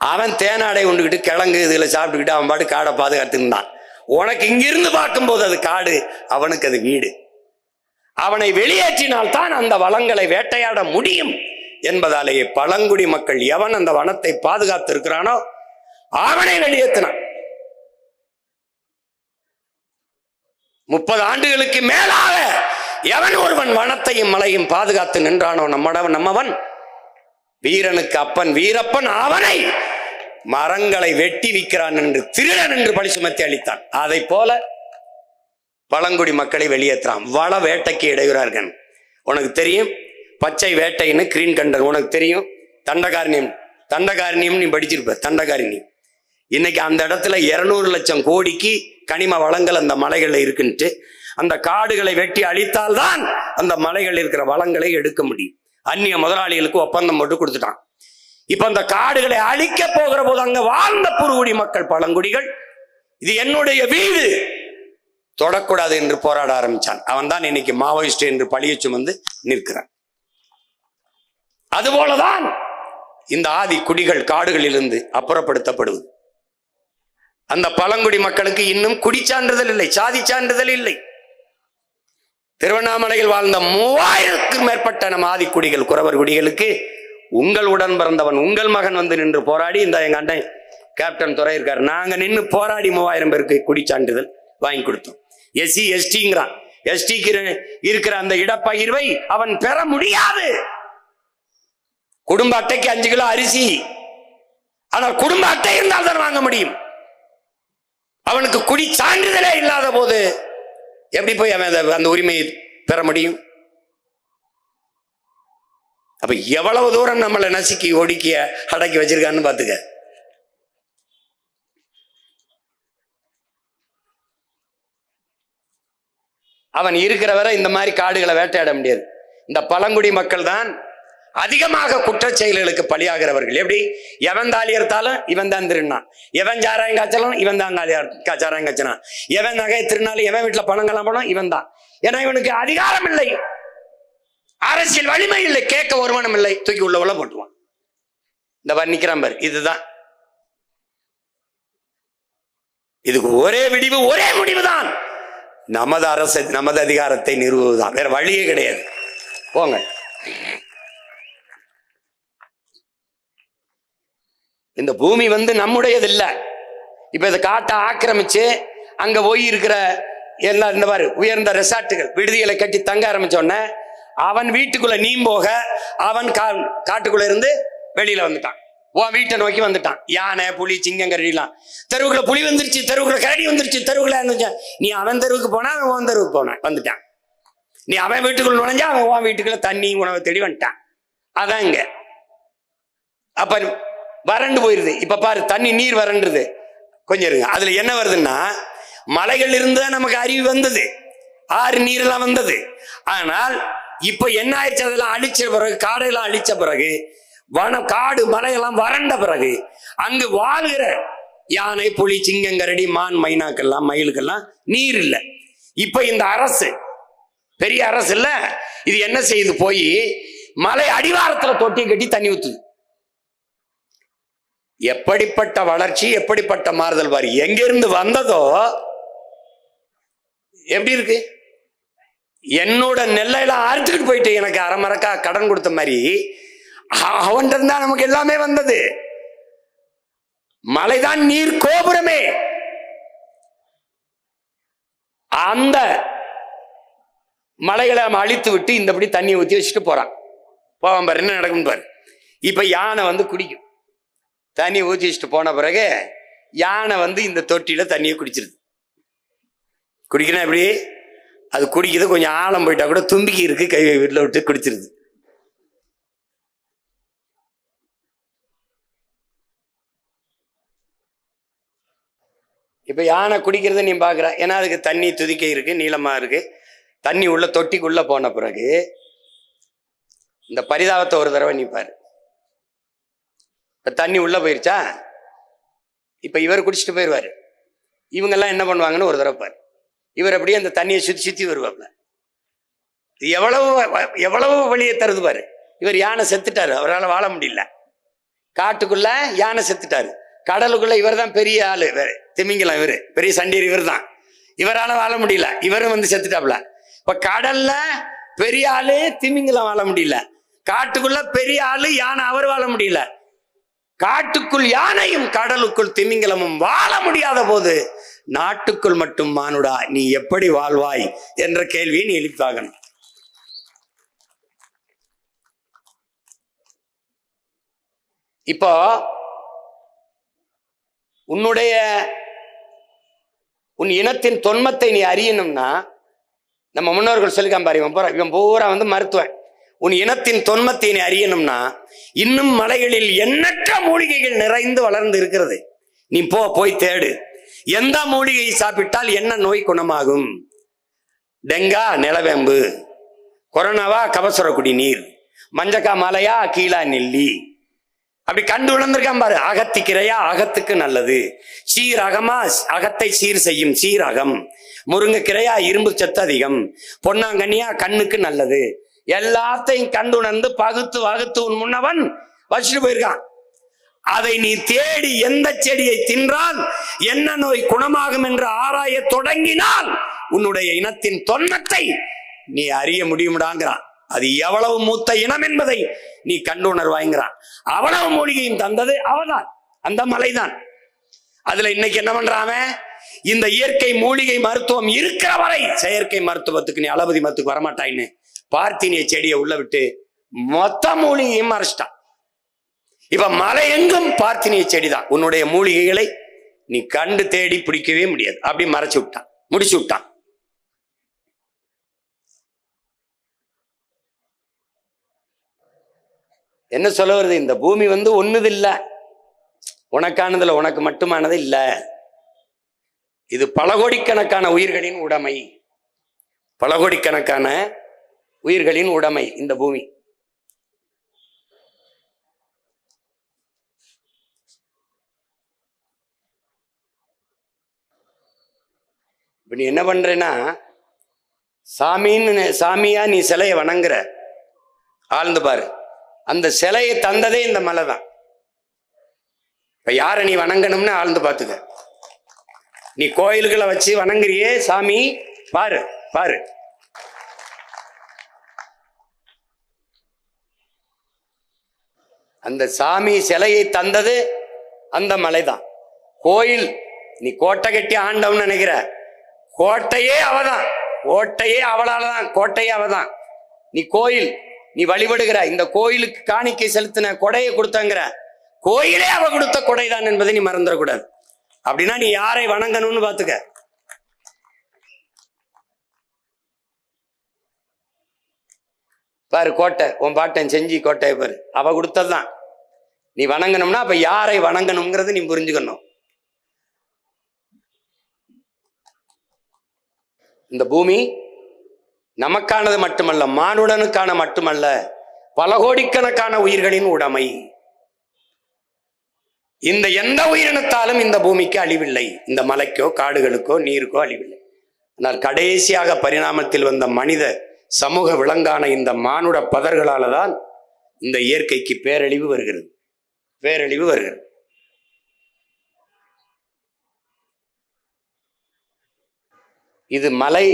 அவன் தேனாடை உண்டுகிட்டு கிழங்கு இதுல சாப்பிட்டுக்கிட்டு அவன் பாட்டு காடை பாதுகாத்துக்கிட்டான். உனக்கு இங்கிருந்து பார்க்கும்போது அது காடு, அவனுக்கு அது வீடு. அவனை வெளியேற்றினால் தான் அந்த வளங்களை வேட்டையாட முடியும் என்பதாலேயே பழங்குடி மக்கள் எவன் அந்த வனத்தை பாதுகாத்து இருக்கிறானோ அவனை வெளியேற்றினான். 30 ஆண்டுகளுக்கு மேலாக எவன் ஒருவன் வனத்தையும் மலையும் பாதுகாத்து நின்றானோ நம்மவன் வீரனுக்கு அப்பன் வீரப்பன், அவனை மரங்களை வெட்டி விற்கிறான் என்று, திருடன் என்று பழி சுமத்தி அளித்தான். அதை போல பழங்குடி மக்களை வெளியேற்றான். வள வேட்டைக்கு இடையூறார்கள். உனக்கு தெரியும் பச்சை வேட்டைன்னு கிரீன் கண்டர், உனக்கு தெரியும் தண்டகாரண்யம் நீ படிச்சிருப்ப. தண்டகாரண்யம் இன்னைக்கு அந்த இடத்துல 200 லட்சம் கோடிக்கு கனிம வளங்கள் அந்த மலைகள்ல இருக்குன்ட்டு அந்த காடுகளை வெட்டி அழித்தால்தான் அந்த மலைகள் இருக்கிற வளங்களை எடுக்க முடியும். அந்நிய முதலாளிகளுக்கு ஒப்பந்தம் போட்டு கொடுத்துட்டான். இப்ப அந்த காடுகளை அழிக்க போகிற போது அங்க வாழ்ந்த புறகுடி மக்கள், பழங்குடிகள், இது என்னுடைய வீடு, தொடக்கூடாது என்று போராட ஆரம்பிச்சான். அவன் தான் இன்னைக்கு மாவோயிஸ்ட் என்று பழிய சுமந்து நிற்கிறான். அதுபோலதான் இந்த ஆதி குடிகள் காடுகளிலிருந்து அப்புறப்படுத்தப்படுவது. அந்த பழங்குடி மக்களுக்கு இன்னும் குடி சான்றிதழ் இல்லை, சாதி சான்றிதழ் இல்லை. திருவண்ணாமலையில் வாழ்ந்த 3000க்கும் மேற்பட்ட நம் ஆதிக்குடிகள் குறவர் குடிகளுக்கு உங்கள் உடன் பிறந்தவன் உங்கள் மகன் வந்து நின்று போராடி, இந்த எங்க அண்ணன் கேப்டன் துறை இருக்காரு, நாங்க நின்று போராடி 3000 பேருக்கு குடி சான்றிதழ் வாங்கி கொடுத்தோம். எஸ்சி எஸ்டிங்கிறான். எஸ்டிக்கு இருக்கிற அந்த இடப்பகிர்வை அவன் பெற முடியாது. குடும்ப அட்டைக்கு 5 கிலோ அரிசி, ஆனால் குடும்ப அட்டை இருந்தால் தான் வாங்க முடியும். அவனுக்கு குடி சான்றிதழே இல்லாத போது எப்படி போய் அவன் அந்த உரிமையை பெற முடியும்? அப்ப எவ்வளவு தூரம் நம்மளை நசுக்கி ஒடுக்கிய அடக்கி வச்சிருக்கான்னு பாத்துக்க. அவன் இருக்கிற வரை இந்த மாதிரி காடுகளை வேட்டையாட முடியாது. இந்த பழங்குடி மக்கள் தான் அதிகமாக குற்ற செயல்களுக்கு பலியாகிறவர்கள். எப்படி? எவன் தாலி எடுத்தாலும் இவன் தான் திருநான், எவன் சாராயம் காய்ச்சலும் இவன் தான் சாராயம் காய்ச்சனான், எவன் நகை திருநாளும் எவன் வீட்டுல பணங்கள்லாம் போனோம் இவன் தான். ஏன்னா இவனுக்கு அதிகாரம் இல்லை, அரசியல் வலிமை இல்லை, கேட்க ஒருவனும் இல்லை, தூக்கி உள்ள போட்டுவான். இந்த வர்ணிக்கிறான் பாரு, இதுதான் இதுக்கு ஒரே விடிவு, ஒரே முடிவுதான். நமது அரசு நமது அதிகாரத்தை நிறுவுவதுதான், வேற வழியே கிடையாது. போங்க. இந்த பூமி நம்முடையது இல்ல. இப்ப இதை காட்டை ஆக்கிரமிச்சு அங்க போய் இருக்கிற எல்லாம் இந்த மாதிரி உயர்ந்த ரெசார்ட்டுகள் விடுதிகளை கட்டி தங்க ஆரம்பிச்சோன்ன அவன் வீட்டுக்குள்ள நீ போக அவன் காட்டுக்குள்ள இருந்து வெளியில வந்துட்டான், உன் வீட்டை நோக்கி வந்துட்டான். யானை புலி சிங்கம் கரடிலாம் தெருவுக்குள்ள புலி வந்துருச்சு, தெருவுக்குள்ள கரடி வந்துருச்சு, தெருவுக்குள்ள இருந்துச்சு. நீ அவன் தெருவுக்கு போனா அவன் உன் தெருவுக்கு போனான் வந்துட்டான். நீ அவன் வீட்டுக்குள்ள நுழைஞ்சா அவன் உன் வீட்டுக்குள்ள தண்ணி உணவை தேடி வந்துட்டான். அதான் இங்க. அப்ப வறண்டு போயிருது. இப்ப பாரு, தண்ணி நீர் வறண்டுது. கொஞ்சம் இருங்க, அதுல என்ன வருதுன்னா மலைகள் இருந்துதான் நமக்கு அருவி வந்தது, ஆறு நீரெல்லாம் வந்தது. ஆனால் இப்ப என்ன ஆயிடுச்சு, அதெல்லாம் அழிச்ச பிறகு, காடெல்லாம் அழிச்ச பிறகு, காடு மலையெல்லாம் வறண்ட பிறகு அங்கு வாழ்கிற யானை புலி சிங்கம் கரடி மான் மைனாக்கெல்லாம் மயிலுக்கெல்லாம் நீர் இல்லை. இப்ப இந்த அரசு பெரிய அரசு இல்ல, இது என்ன செய்யுது, போய் மலை அடிவாரத்துல தொட்டி கட்டி தண்ணி ஊத்துது. எப்படிப்பட்ட வளர்ச்சி, எப்படிப்பட்ட மாறுதல் பாரு. எங்கிருந்து வந்ததோ எப்படி இருக்கு. என்னோட நெல்லையெல்லாம் அறுத்துக்கிட்டு போயிட்டு எனக்கு அரைமரக்கா கடன் கொடுத்த மாதிரி அவன் இருந்தா நமக்கு எல்லாமே வந்தது. மலைதான் நீர் கோபுரமே. அந்த மலைகளை அழித்து விட்டு இந்தபடி தண்ணி ஊற்றி வச்சுட்டு போறான். போவான் பாரு, என்ன நடக்கும் பாரு. இப்ப யானை குடிக்கும். தண்ணி ஊற்றி வச்சுட்டு போன பிறகு யானை இந்த தொட்டியில தண்ணியை குடிச்சிருது. குடிக்கணும் எப்படி? அது குடிக்குது, கொஞ்சம் ஆழம் போயிட்டா கூட தும்பிக்கி இருக்கு, கை வீட்டில் விட்டு குடிச்சிருது. இப்ப யானை குடிக்கிறத நீ பாக்குற, ஏன்னா அதுக்கு தண்ணி துதிக்க இருக்கு, நீளமா இருக்கு. தண்ணி உள்ள தொட்டிக்குள்ள போன பிறகு இந்த பரிதாபத்தை ஒரு தடவை நீ பாரு. இப்ப தண்ணி உள்ள போயிருச்சா, இப்ப இவர் குடிச்சிட்டு போயிடுவாரு. இவங்கெல்லாம் என்ன பண்ணுவாங்கன்னு ஒரு தடவை பாரு. இவர் அப்படியே அந்த தண்ணியை சுத்தி சுத்தி வருவாப்ல. எவ்வளவு வழியை தருது பாரு. இவர் யானை செத்துட்டாரு, அவரால் வாழ முடியல. காட்டுக்குள்ள யானை செத்துட்டாரு, கடலுக்குள்ள இவர் தான் பெரிய ஆளு, திமிங்கலம் இவரு பெரிய சண்டீர் இவர் தான், இவரால வாழ முடியல, இவரும் செத்துட்டாப்ல. இப்ப கடல்ல பெரிய ஆளு திமிங்கலம் வாழ முடியல, காட்டுக்குள்ள பெரிய ஆளு யானை அவர் வாழ முடியல. காட்டுக்குள் யானையும் கடலுக்குள் திமிங்கலமும் வாழ முடியாத போது நாட்டுக்குள் மட்டும் மானுடா நீ எப்படி வாழ்வாய் என்ற கேள்வியை நீ எழுப்பாகணும். இப்போ உன் இனத்தின் தொன்மத்தை நீ அறியணும்னா, நம்ம முன்னோர்கள் சொல்லிக்காம பாரு, இவன் பூரா மருத்துவன். உன் இனத்தின் தொன்மத்தை நீ அறியணும்னா இன்னும் மலைகளில் எண்ணற்ற மூலிகைகள் நிறைந்து வளர்ந்து இருக்கிறது. நீ போய் தேடு. எந்த மூலிகையை சாப்பிட்டால் என்ன நோய் குணமாகும்? டெங்கா நிலவேம்பு, கொரோனாவா கபசுர குடிநீர், மஞ்சக்கா மலையா கீழா நெல்லி, அப்படி கண்டு உணர்ந்திருக்கான் பாரு. அகத்திக்கிரையா அகத்துக்கு நல்லது, சீரகமா அகத்தை சீர் செய்யும் சீரகம், முருங்கைக்கிரையா இரும்பு சத்து அதிகம், பொன்னாங்கண்ணியா கண்ணுக்கு நல்லது. எல்லாத்தையும் கண்டு உணர்ந்து பகுத்து வகுத்து உன் முன்னவன் வச்சுட்டு போயிருக்கான். அதை நீ தேடி எந்த செடியை தின்றால் என்ன நோய் குணமாகும் என்று ஆராய தொடங்கினால் உன்னுடைய இனத்தின் தொன்மத்தை நீ அறிய முடியும்டாங்கிறான். அது எவ்வளவு மூத்த இனம் என்பதை நீ கண்டுணர்வாய்ங்கிறான். அவ்வளவு மூலிகையும் தந்தது அவதான், அந்த மலைதான். அதுல இன்னைக்கு என்ன பண்றான்? இந்த இயற்கை மூலிகை மருத்துவம் இருக்கிற வரை செயற்கை மருத்துவத்துக்கு நீ அலோபதி மருத்துவத்துக்கு வரமாட்டாயின்னு பார்த்தினிய செடியை உள்ள விட்டு மொத்த மூலிகையும் மறைச்சிட்டான். இப்ப மலை எங்கும் பார்த்தினிய செடிதான். உன்னுடைய மூலிகைகளை நீ கண்டு தேடி பிடிக்கவே முடியாது. அப்படி மறைச்சு விட்டான், முடிச்சு விட்டான். என்ன சொல்ல வருது? இந்த பூமி ஒண்ணுது இல்ல, உனக்கானதுல உனக்கு மட்டுமானது இல்ல. இது பல கோடிக்கணக்கான உயிர்களின் உடைமை, பல கோடிக்கணக்கான உயிர்களின் உடைமை இந்த பூமி. இப்ப நீ என்ன பண்றேன்னா, சாமியா நீ சிலையை வணங்குற, ஆழ்ந்து பாரு, அந்த சிலையை தந்ததே இந்த மலை தான். இப்ப யாரை நீ வணங்கணும்னு ஆழ்ந்து பார்த்துக்க. நீ கோயில்களை வச்சு வணங்குறியே சாமி, பாரு பாரு, அந்த சாமி சிலையை தந்தது அந்த மலைதான். கோயில் நீ கோட்டை கட்டி ஆண்டவன்னு நினைக்கிற, கோட்டையே அவதான், கோட்டையே அவளாலதான், கோட்டையே அவதான். நீ கோயில் நீ வழிபடுகிற, இந்த கோயிலுக்கு காணிக்கை செலுத்தின கொடையை கொடுத்தங்கிற, கோயிலே அவ கொடுத்த கொடைதான் என்பதை நீ மறந்துடக்கூடாது. அப்படின்னா நீ யாரை வணங்கணும்னு பாத்துக்க. பாரு கோட்டை, உன் பாட்டன் செஞ்சி கோட்டையை பாரு, அவ கொடுத்ததுதான். நீ வணங்கணும்னா அப்ப யாரை வணங்கணுங்கிறது நீ புரிஞ்சுக்கணும். இந்த பூமி நமக்கானது மட்டுமல்ல, மானுடனுக்கான மட்டுமல்ல, பல கோடிக்கணக்கான உயிர்களின் உடைமை. இந்த எந்த உயிரினத்தாலும் இந்த பூமிக்கு அழிவில்லை. இந்த மலைக்கோ காடுகளுக்கோ நீருக்கோ அழிவில்லை. ஆனால் கடைசியாக பரிணாமத்தில் வந்த மனித சமூக விலங்கான இந்த மானுட பதர்களால தான் இந்த இயற்கைக்கு பேரழிவு வருகிறது, பேரழிவு வருகிறது. இது மலை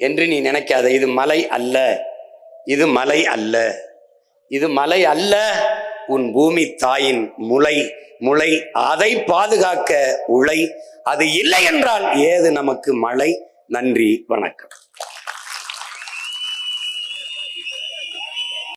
என்று நீ நினைக்காத. இது மலை அல்ல, இது மலை அல்ல, இது மலை அல்ல. உன் பூமி தாயின் முளை, அதை பாதுகாக்க உழை. அது இல்லை என்றால் ஏது நமக்கு மழை? நன்றி, வணக்கம்.